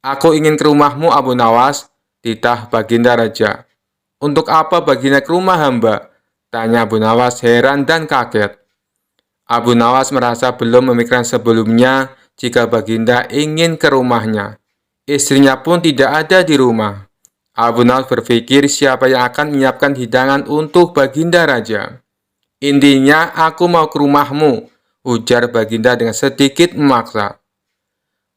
Aku ingin ke rumahmu Abu Nawas, titah Baginda Raja. Untuk apa Baginda ke rumah hamba? Tanya Abu Nawas heran dan kaget. Abu Nawas merasa belum memikirkan sebelumnya jika Baginda ingin ke rumahnya. Istrinya pun tidak ada di rumah. Abu Nawas berpikir siapa yang akan menyiapkan hidangan untuk Baginda Raja. Intinya aku mau ke rumahmu, ujar Baginda dengan sedikit memaksa.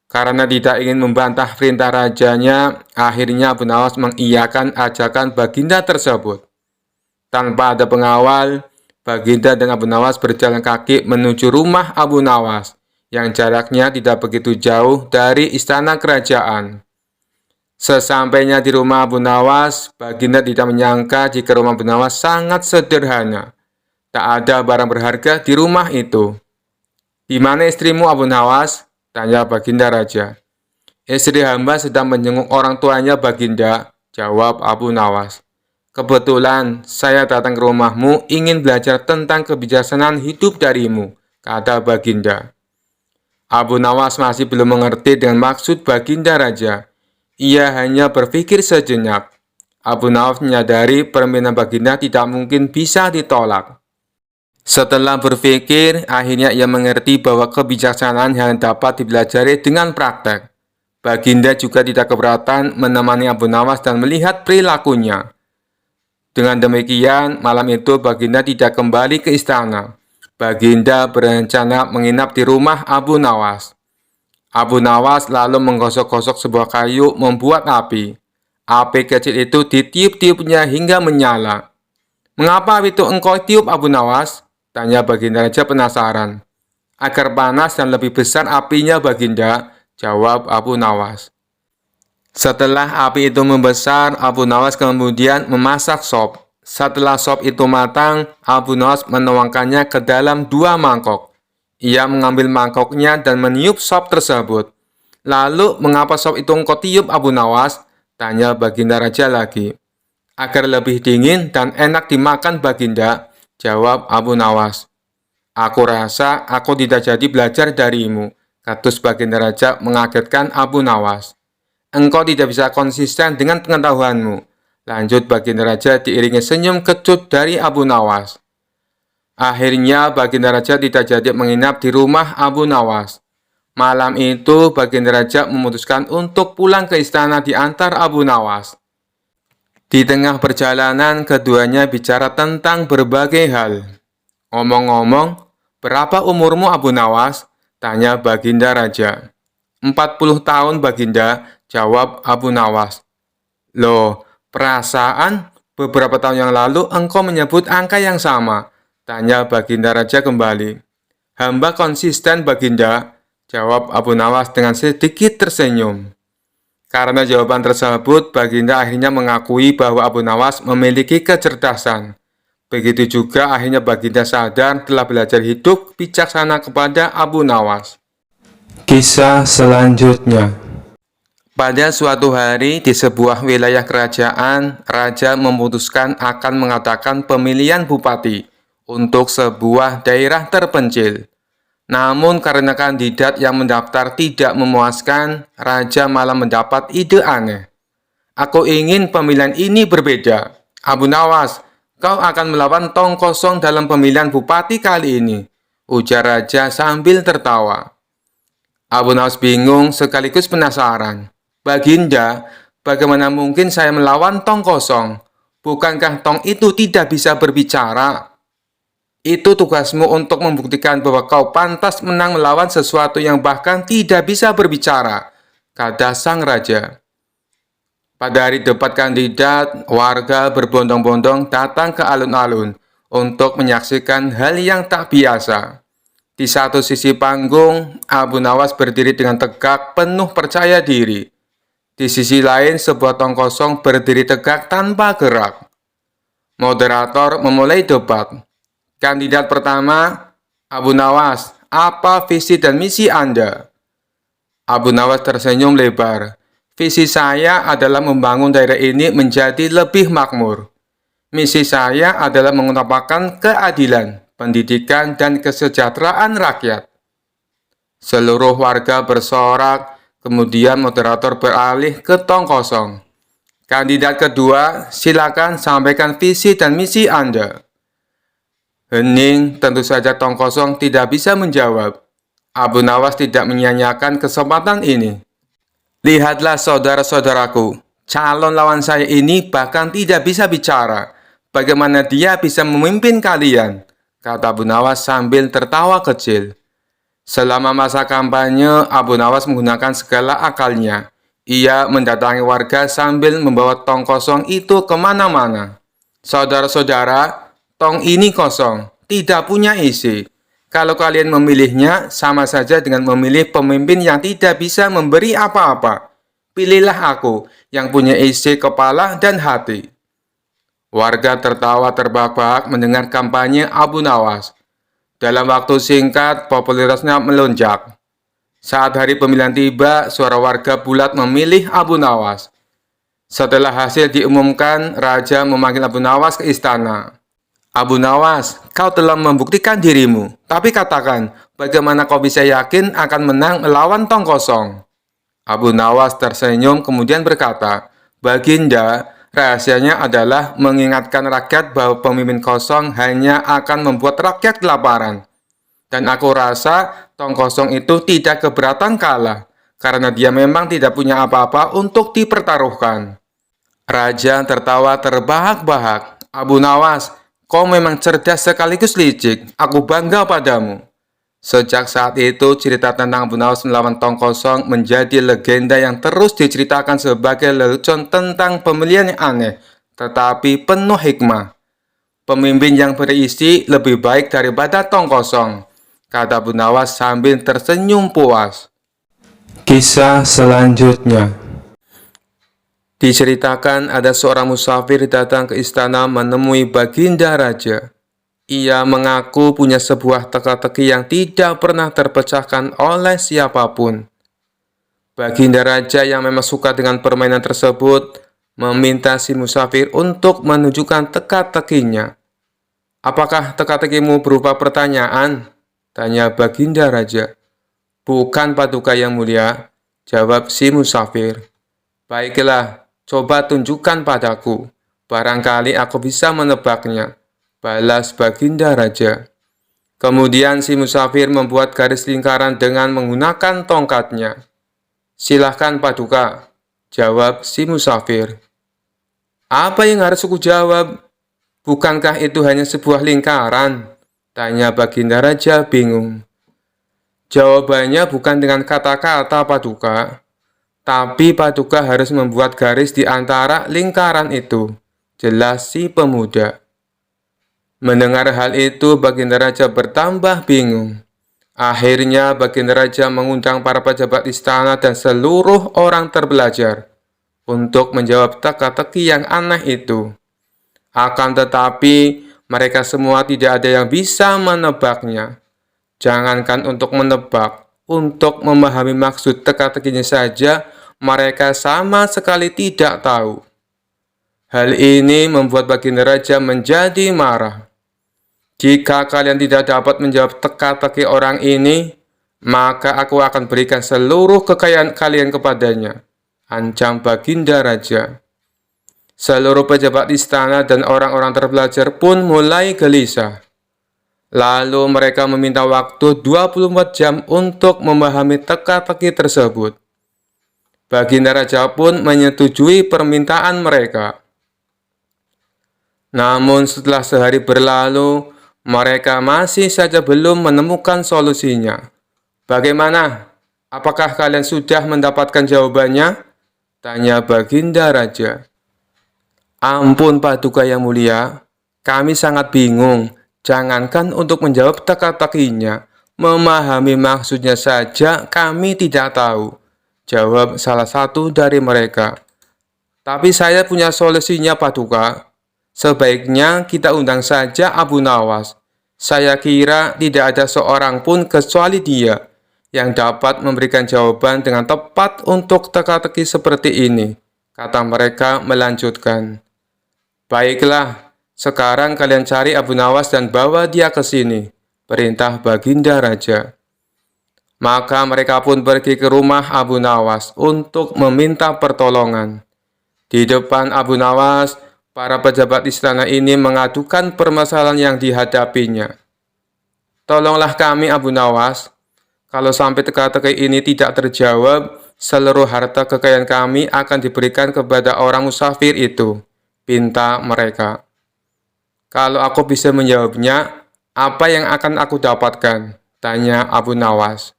Karena tidak ingin membantah perintah rajanya, akhirnya Abu Nawas mengiyakan ajakan Baginda tersebut. Tanpa ada pengawal, Baginda dan Abu Nawas berjalan kaki menuju rumah Abu Nawas, yang jaraknya tidak begitu jauh dari istana kerajaan. Sesampainya di rumah Abu Nawas, Baginda tidak menyangka jika rumah Abu Nawas sangat sederhana. Tak ada barang berharga di rumah itu. Di mana istrimu Abu Nawas? Tanya Baginda Raja. Istri hamba sedang menjenguk orang tuanya Baginda, jawab Abu Nawas. Kebetulan saya datang ke rumahmu ingin belajar tentang kebijaksanaan hidup darimu, kata Baginda. Abu Nawas masih belum mengerti dengan maksud Baginda Raja. Ia hanya berpikir sejenak. Abu Nawas menyadari permintaan Baginda tidak mungkin bisa ditolak. Setelah berpikir, akhirnya ia mengerti bahwa kebijaksanaan yang dapat dipelajari dengan praktek. Baginda juga tidak keberatan menemani Abu Nawas dan melihat perilakunya. Dengan demikian, malam itu Baginda tidak kembali ke istana. Baginda berencana menginap di rumah Abu Nawas. Abu Nawas lalu menggosok-gosok sebuah kayu membuat api. Api kecil itu ditiup-tiupnya hingga menyala. Mengapa api itu engkau tiup Abu Nawas? Tanya Baginda Raja penasaran. Agar panas dan lebih besar apinya Baginda, jawab Abu Nawas. Setelah api itu membesar, Abu Nawas kemudian memasak sop. Setelah sop itu matang, Abu Nawas menuangkannya ke dalam 2 mangkok. Ia mengambil mangkoknya dan meniup sop tersebut. Lalu, mengapa sop itu engkau tiup Abu Nawas? Tanya Baginda Raja lagi. Agar lebih dingin dan enak dimakan Baginda, jawab Abu Nawas. Aku rasa aku tidak jadi belajar darimu, katus Baginda Raja mengagetkan Abu Nawas. Engkau tidak bisa konsisten dengan pengetahuanmu, lanjut Baginda Raja diiringi senyum kecut dari Abu Nawas. Akhirnya Baginda Raja tidak jadi menginap di rumah Abu Nawas. Malam itu Baginda Raja memutuskan untuk pulang ke istana diantar Abu Nawas. Di tengah perjalanan, keduanya bicara tentang berbagai hal. Ngomong-ngomong, berapa umurmu Abu Nawas? Tanya Baginda Raja. 40 tahun Baginda, jawab Abu Nawas. Loh, perasaan beberapa tahun yang lalu engkau menyebut angka yang sama? Tanya Baginda Raja kembali. Hamba konsisten Baginda, jawab Abu Nawas dengan sedikit tersenyum. Karena jawaban tersebut, Baginda akhirnya mengakui bahwa Abu Nawas memiliki kecerdasan. Begitu juga akhirnya Baginda sadar telah belajar hidup bijaksana kepada Abu Nawas. Kisah selanjutnya. Pada suatu hari di sebuah wilayah kerajaan, Raja memutuskan akan mengadakan pemilihan bupati untuk sebuah daerah terpencil. Namun karena kandidat yang mendaftar tidak memuaskan, Raja malah mendapat ide aneh. Aku ingin pemilihan ini berbeda. Abu Nawas, kau akan melawan tong kosong dalam pemilihan bupati kali ini, ujar Raja sambil tertawa. Abu Nawas bingung sekaligus penasaran. Baginda, bagaimana mungkin saya melawan tong kosong? Bukankah tong itu tidak bisa berbicara? Itu tugasmu untuk membuktikan bahwa kau pantas menang melawan sesuatu yang bahkan tidak bisa berbicara, kata sang raja. Pada hari debat kandidat, warga berbondong-bondong datang ke alun-alun untuk menyaksikan hal yang tak biasa. Di satu sisi panggung, Abu Nawas berdiri dengan tegak penuh percaya diri. Di sisi lain, sebuah tong kosong berdiri tegak tanpa gerak. Moderator memulai debat. Kandidat pertama, Abu Nawas, apa visi dan misi Anda? Abu Nawas tersenyum lebar. Visi saya adalah membangun daerah ini menjadi lebih makmur. Misi saya adalah mengutamakan keadilan, pendidikan, dan kesejahteraan rakyat. Seluruh warga bersorak, kemudian moderator beralih ke tong kosong. Kandidat kedua, silakan sampaikan visi dan misi Anda. Hening, tentu saja tong kosong tidak bisa menjawab. Abu Nawas tidak menyia-nyiakan kesempatan ini. Lihatlah saudara-saudaraku, calon lawan saya ini bahkan tidak bisa bicara. Bagaimana dia bisa memimpin kalian? Kata Abu Nawas sambil tertawa kecil. Selama masa kampanye, Abu Nawas menggunakan segala akalnya. Ia mendatangi warga sambil membawa tong kosong itu kemana-mana. Saudara-saudara, tong ini kosong, tidak punya isi. Kalau kalian memilihnya, sama saja dengan memilih pemimpin yang tidak bisa memberi apa-apa. Pilihlah aku, yang punya isi kepala dan hati. Warga tertawa terbahak-bahak mendengar kampanye Abu Nawas. Dalam waktu singkat, popularitasnya melonjak. Saat hari pemilihan tiba, suara warga bulat memilih Abu Nawas. Setelah hasil diumumkan, Raja memanggil Abu Nawas ke istana. Abu Nawas, kau telah membuktikan dirimu. Tapi katakan, bagaimana kau bisa yakin akan menang melawan tong kosong? Abu Nawas tersenyum kemudian berkata, Baginda, rahasianya adalah mengingatkan rakyat bahwa pemimpin kosong hanya akan membuat rakyat kelaparan. Dan aku rasa tong kosong itu tidak keberatan kalah, karena dia memang tidak punya apa-apa untuk dipertaruhkan. Raja tertawa terbahak-bahak. Abu Nawas, kau memang cerdas sekaligus licik. Aku bangga padamu. Sejak saat itu, cerita tentang Abu Nawas melawan tong kosong menjadi legenda yang terus diceritakan sebagai lelucon tentang pemilihan yang aneh, tetapi penuh hikmah. Pemimpin yang berisi lebih baik daripada tong kosong, kata Abu Nawas sambil tersenyum puas. Kisah selanjutnya. Diceritakan ada seorang musafir datang ke istana menemui Baginda Raja. Ia mengaku punya sebuah teka-teki yang tidak pernah terpecahkan oleh siapapun. Baginda Raja yang memang suka dengan permainan tersebut meminta si musafir untuk menunjukkan teka-tekinya. Apakah teka-tekimu berupa pertanyaan? Tanya Baginda Raja. Bukan paduka yang mulia, jawab si musafir. Baiklah, coba tunjukkan padaku. Barangkali aku bisa menebaknya, balas Baginda Raja. Kemudian si musafir membuat garis lingkaran dengan menggunakan tongkatnya. Silahkan paduka, jawab si musafir. Apa yang harus aku jawab? Bukankah itu hanya sebuah lingkaran? Tanya Baginda Raja bingung. Jawabannya bukan dengan kata-kata, Paduka. Tapi Paduka harus membuat garis di antara lingkaran itu. Jelas si pemuda. Mendengar hal itu, Baginda Raja bertambah bingung. Akhirnya Baginda Raja mengundang para pejabat istana dan seluruh orang terbelajar untuk menjawab teka-teki yang aneh itu. Akan tetapi, mereka semua tidak ada yang bisa menebaknya. Jangankan untuk menebak, untuk memahami maksud teka-tekinya saja, mereka sama sekali tidak tahu. Hal ini membuat Baginda Raja menjadi marah. Jika kalian tidak dapat menjawab teka-teki orang ini, maka aku akan berikan seluruh kekayaan kalian kepadanya, ancam Baginda Raja. Seluruh pejabat istana dan orang-orang terbelajar pun mulai gelisah. Lalu mereka meminta waktu 24 jam untuk memahami teka-teki tersebut. Baginda Raja pun menyetujui permintaan mereka. Namun setelah sehari berlalu, mereka masih saja belum menemukan solusinya. Bagaimana? Apakah kalian sudah mendapatkan jawabannya? Tanya Baginda Raja. Ampun Paduka yang mulia, kami sangat bingung. Jangankan untuk menjawab teka-tekinya, memahami maksudnya saja kami tidak tahu. Jawab salah satu dari mereka. Tapi saya punya solusinya Paduka. Sebaiknya kita undang saja Abu Nawas. Saya kira tidak ada seorang pun kecuali dia yang dapat memberikan jawaban dengan tepat untuk teka-teki seperti ini. Kata mereka melanjutkan. Baiklah, sekarang kalian cari Abu Nawas dan bawa dia ke sini, perintah Baginda Raja. Maka mereka pun pergi ke rumah Abu Nawas untuk meminta pertolongan. Di depan Abu Nawas, para pejabat istana ini mengadukan permasalahan yang dihadapinya. Tolonglah kami Abu Nawas, kalau sampai teka-teki ini tidak terjawab, seluruh harta kekayaan kami akan diberikan kepada orang musafir itu, pinta mereka. Kalau aku bisa menjawabnya, apa yang akan aku dapatkan? Tanya Abu Nawas.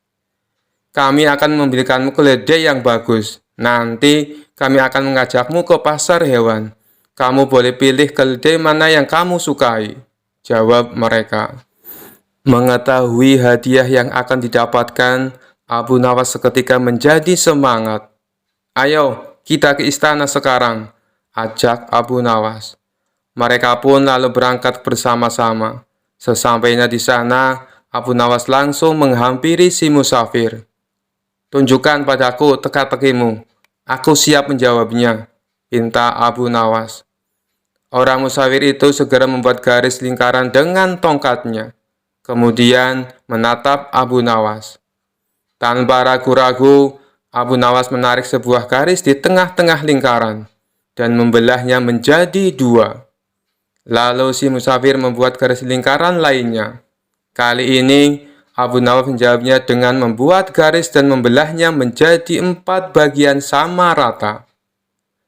Kami akan memberikanmu keledai yang bagus. Nanti kami akan mengajakmu ke pasar hewan. Kamu boleh pilih keledai mana yang kamu sukai. Jawab mereka. Mengetahui hadiah yang akan didapatkan, Abu Nawas seketika menjadi semangat. Ayo, kita ke istana sekarang, ajak Abu Nawas. Mereka pun lalu berangkat bersama-sama. Sesampainya di sana, Abu Nawas langsung menghampiri si musafir. Tunjukkan padaku teka-tekimu. Aku siap menjawabnya, pinta Abu Nawas. Orang musafir itu segera membuat garis lingkaran dengan tongkatnya. Kemudian menatap Abu Nawas. Tanpa ragu-ragu, Abu Nawas menarik sebuah garis di tengah-tengah lingkaran dan membelahnya menjadi dua. Lalu si musafir membuat garis lingkaran lainnya. Kali ini, Abu Nawas menjawabnya dengan membuat garis dan membelahnya menjadi 4 bagian sama rata.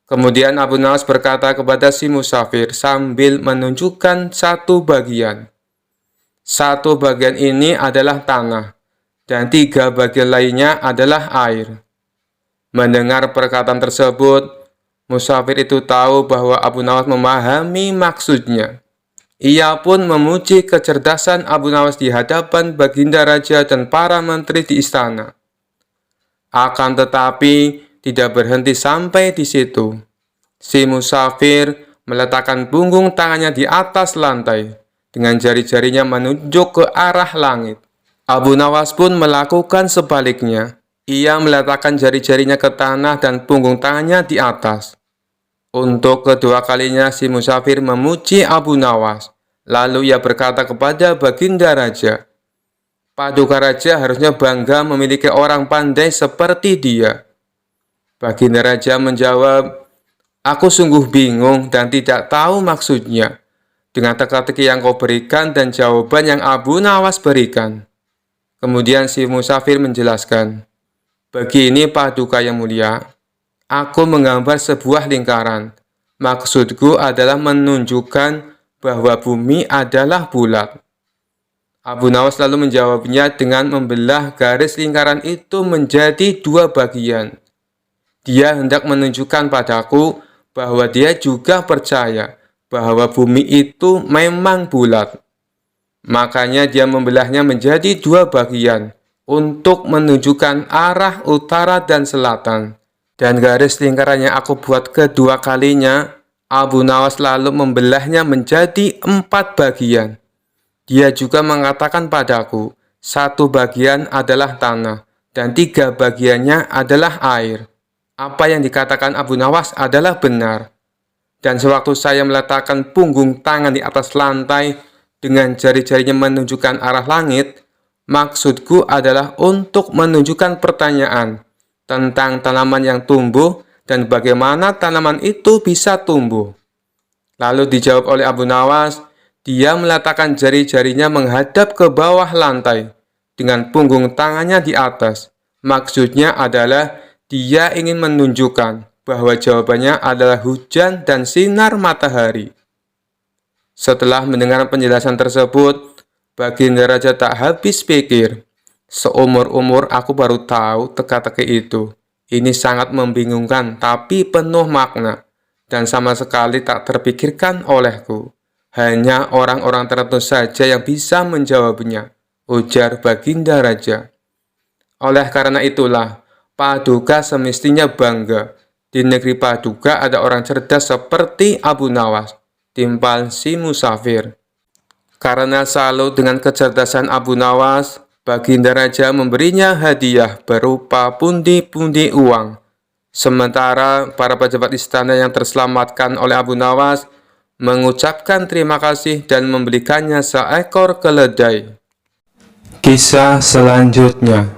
Kemudian Abu Nawas berkata kepada si musafir sambil menunjukkan satu bagian. Satu bagian ini adalah tanah, dan 3 bagian lainnya adalah air. Mendengar perkataan tersebut, musafir itu tahu bahwa Abu Nawas memahami maksudnya. Ia pun memuji kecerdasan Abu Nawas di hadapan Baginda Raja dan para menteri di istana. Akan tetapi, tidak berhenti sampai di situ. Si musafir meletakkan punggung tangannya di atas lantai, dengan jari-jarinya menunjuk ke arah langit. Abu Nawas pun melakukan sebaliknya. Ia meletakkan jari-jarinya ke tanah dan punggung tangannya di atas. Untuk kedua kalinya si musafir memuji Abu Nawas. Lalu ia berkata kepada Baginda Raja, Paduka Raja harusnya bangga memiliki orang pandai seperti dia. Baginda Raja menjawab, Aku sungguh bingung dan tidak tahu maksudnya dengan teka-teki yang kau berikan dan jawaban yang Abu Nawas berikan. Kemudian si musafir menjelaskan, Begini Paduka yang mulia, aku menggambar sebuah lingkaran, Maksudku adalah menunjukkan bahwa bumi adalah bulat. Abu Nawas lalu menjawabnya dengan membelah garis lingkaran itu menjadi dua bagian. Dia hendak menunjukkan padaku bahwa dia juga percaya bahwa bumi itu memang bulat. Makanya dia membelahnya menjadi dua bagian untuk menunjukkan arah utara dan selatan. Dan garis lingkaran yang aku buat kedua kalinya, Abu Nawas lalu membelahnya menjadi 4 bagian. Dia juga mengatakan padaku, satu bagian adalah tanah, dan 3 bagiannya adalah air. Apa yang dikatakan Abu Nawas adalah benar. Dan sewaktu saya meletakkan punggung tangan di atas lantai, dengan jari-jarinya menunjukkan arah langit, maksudku adalah untuk menunjukkan pertanyaan tentang tanaman yang tumbuh dan bagaimana tanaman itu bisa tumbuh. Lalu dijawab oleh Abu Nawas. Dia meletakkan jari-jarinya menghadap ke bawah lantai dengan punggung tangannya di atas. Maksudnya adalah dia ingin menunjukkan bahwa jawabannya adalah hujan dan sinar matahari. Setelah mendengar penjelasan tersebut, Baginda Raja tak habis pikir. Seumur-umur aku baru tahu teka-teki itu. Ini sangat membingungkan tapi penuh makna dan sama sekali tak terpikirkan olehku. Hanya orang-orang tertentu saja yang bisa menjawabnya, ujar Baginda Raja. Oleh karena itulah, Paduka semestinya bangga. Di negeri Paduka ada orang cerdas seperti Abu Nawas, timpal si musafir. Karena salut dengan kecerdasan Abu Nawas, Baginda Raja memberinya hadiah berupa pundi-pundi uang. Sementara para pejabat istana yang terselamatkan oleh Abu Nawas mengucapkan terima kasih dan memberikannya seekor keledai. Kisah selanjutnya.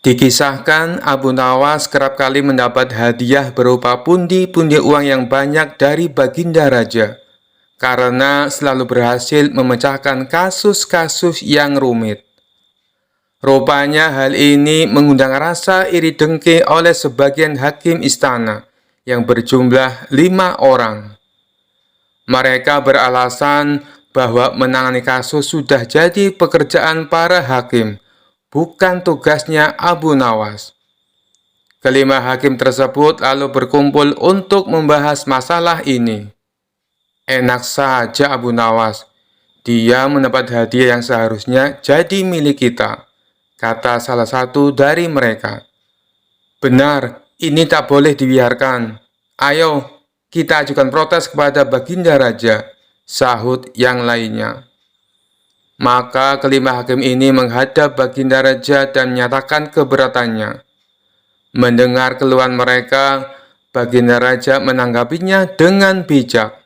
Dikisahkan Abu Nawas kerap kali mendapat hadiah berupa pundi-pundi uang yang banyak dari Baginda Raja karena selalu berhasil memecahkan kasus-kasus yang rumit. Rupanya hal ini mengundang rasa iri dengki oleh sebagian hakim istana yang berjumlah 5 orang. Mereka beralasan bahwa menangani kasus sudah jadi pekerjaan para hakim, bukan tugasnya Abu Nawas. Kelima hakim tersebut lalu berkumpul untuk membahas masalah ini. Enak saja Abu Nawas, dia mendapat hadiah yang seharusnya jadi milik kita, kata salah satu dari mereka. Benar, ini tak boleh dibiarkan. Ayo, kita ajukan protes kepada Baginda Raja, sahut yang lainnya. Maka kelima hakim ini menghadap Baginda Raja dan menyatakan keberatannya. Mendengar keluhan mereka, Baginda Raja menanggapinya dengan bijak.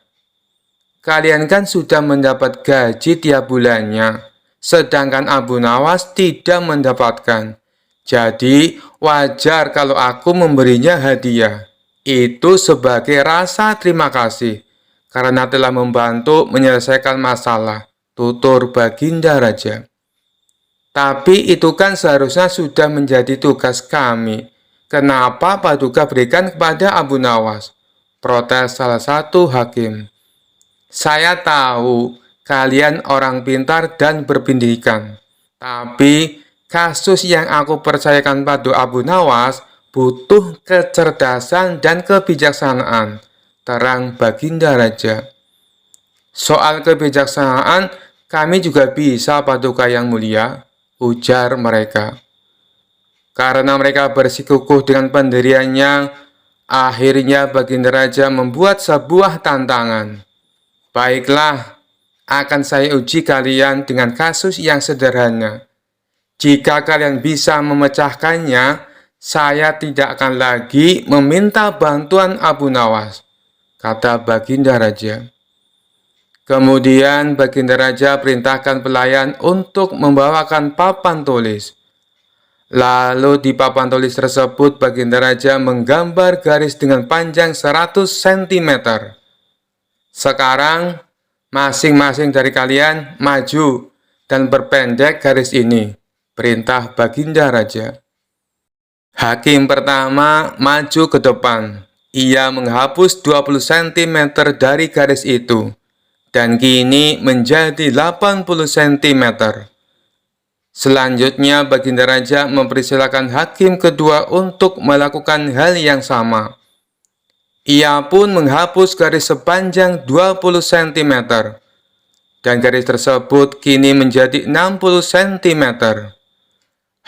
Kalian kan sudah mendapat gaji tiap bulannya, sedangkan Abu Nawas tidak mendapatkan. Jadi wajar kalau aku memberinya hadiah. Itu sebagai rasa terima kasih karena telah membantu menyelesaikan masalah, tutur Baginda Raja. Tapi itu kan seharusnya sudah menjadi tugas kami. Kenapa Paduka berikan kepada Abu Nawas? Protes salah satu hakim. Saya tahu kalian orang pintar dan berpendidikan. Tapi kasus yang aku percayakan pada Abu Nawas butuh kecerdasan dan kebijaksanaan, terang Baginda Raja. Soal kebijaksanaan, kami juga bisa Paduka yang mulia, ujar mereka. Karena mereka bersikukuh dengan pendiriannya, akhirnya Baginda Raja membuat sebuah tantangan. Baiklah, akan saya uji kalian dengan kasus yang sederhana. Jika kalian bisa memecahkannya, saya tidak akan lagi meminta bantuan Abu Nawas, kata Baginda Raja. Kemudian Baginda Raja perintahkan pelayan untuk membawakan papan tulis. Lalu di papan tulis tersebut Baginda Raja menggambar garis dengan panjang 100 cm. Sekarang, masing-masing dari kalian maju dan perpendek garis ini, perintah Baginda Raja. Hakim pertama maju ke depan, Ia menghapus 20 cm dari garis itu, dan kini menjadi 80 cm. Selanjutnya, Baginda Raja mempersilahkan hakim kedua untuk melakukan hal yang sama. Ia pun menghapus garis sepanjang 20 cm, dan garis tersebut kini menjadi 60 cm.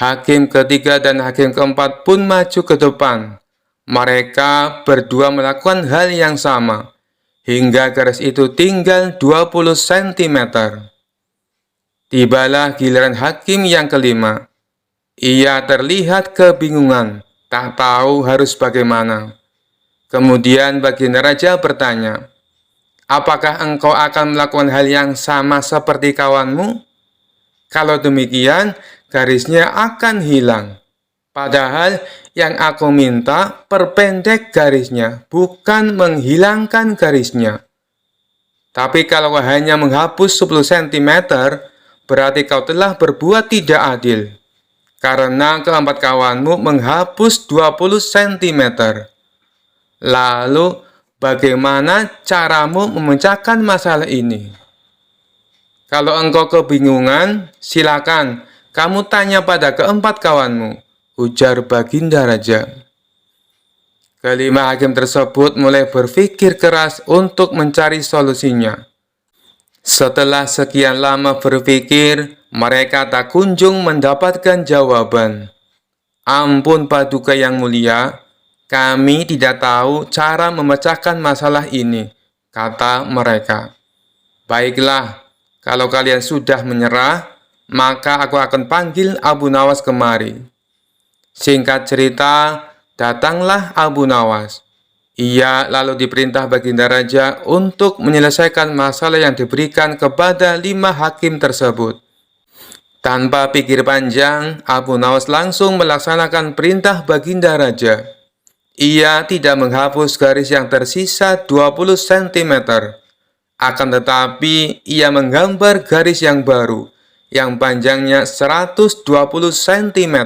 Hakim ketiga dan hakim keempat pun maju ke depan. Mereka berdua melakukan hal yang sama, hingga garis itu tinggal 20 cm. Tibalah giliran hakim yang kelima. Ia terlihat kebingungan, tak tahu harus bagaimana. Kemudian Baginda Raja bertanya, "Apakah engkau akan melakukan hal yang sama seperti kawanmu? Kalau demikian, garisnya akan hilang. Padahal yang aku minta perpendek garisnya, bukan menghilangkan garisnya. Tapi kalau hanya menghapus 10 cm, berarti kau telah berbuat tidak adil, karena keempat kawanmu menghapus 20 cm. Lalu, bagaimana caramu memecahkan masalah ini? Kalau engkau kebingungan, silakan kamu tanya pada keempat kawanmu," ujar Baginda Raja. Kelima hakim tersebut mulai berpikir keras untuk mencari solusinya. Setelah sekian lama berpikir, mereka tak kunjung mendapatkan jawaban. "Ampun Paduka yang mulia, kami tidak tahu cara memecahkan masalah ini," kata mereka. "Baiklah, kalau kalian sudah menyerah, maka aku akan panggil Abu Nawas kemari." Singkat cerita, datanglah Abu Nawas. Ia lalu diperintah Baginda Raja untuk menyelesaikan masalah yang diberikan kepada 5 hakim tersebut. Tanpa pikir panjang, Abu Nawas langsung melaksanakan perintah Baginda Raja. Ia tidak menghapus garis yang tersisa 20 cm. Akan tetapi, ia menggambar garis yang baru, yang panjangnya 120 cm.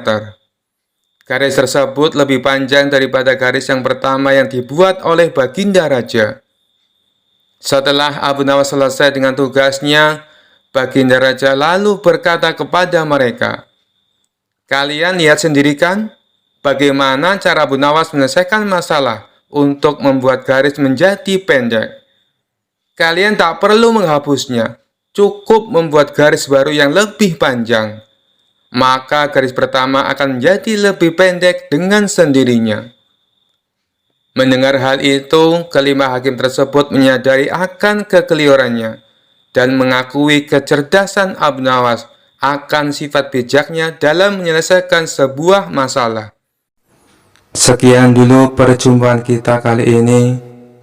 Garis tersebut lebih panjang daripada garis yang pertama yang dibuat oleh Baginda Raja. Setelah Abu Nawas selesai dengan tugasnya, Baginda Raja lalu berkata kepada mereka, "Kalian lihat sendiri kan, bagaimana cara Abu Nawas menyelesaikan masalah untuk membuat garis menjadi pendek. Kalian tak perlu menghapusnya, cukup membuat garis baru yang lebih panjang. Maka garis pertama akan menjadi lebih pendek dengan sendirinya." Mendengar hal itu, kelima hakim tersebut menyadari akan kekeliruannya dan mengakui kecerdasan Abu Nawas akan sifat bijaknya dalam menyelesaikan sebuah masalah. Sekian dulu perjumpaan kita kali ini.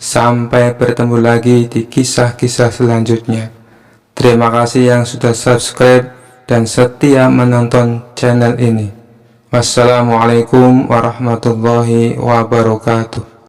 Sampai bertemu lagi di kisah-kisah selanjutnya. Terima kasih yang sudah subscribe dan setia menonton channel ini. Wassalamualaikum warahmatullahi wabarakatuh.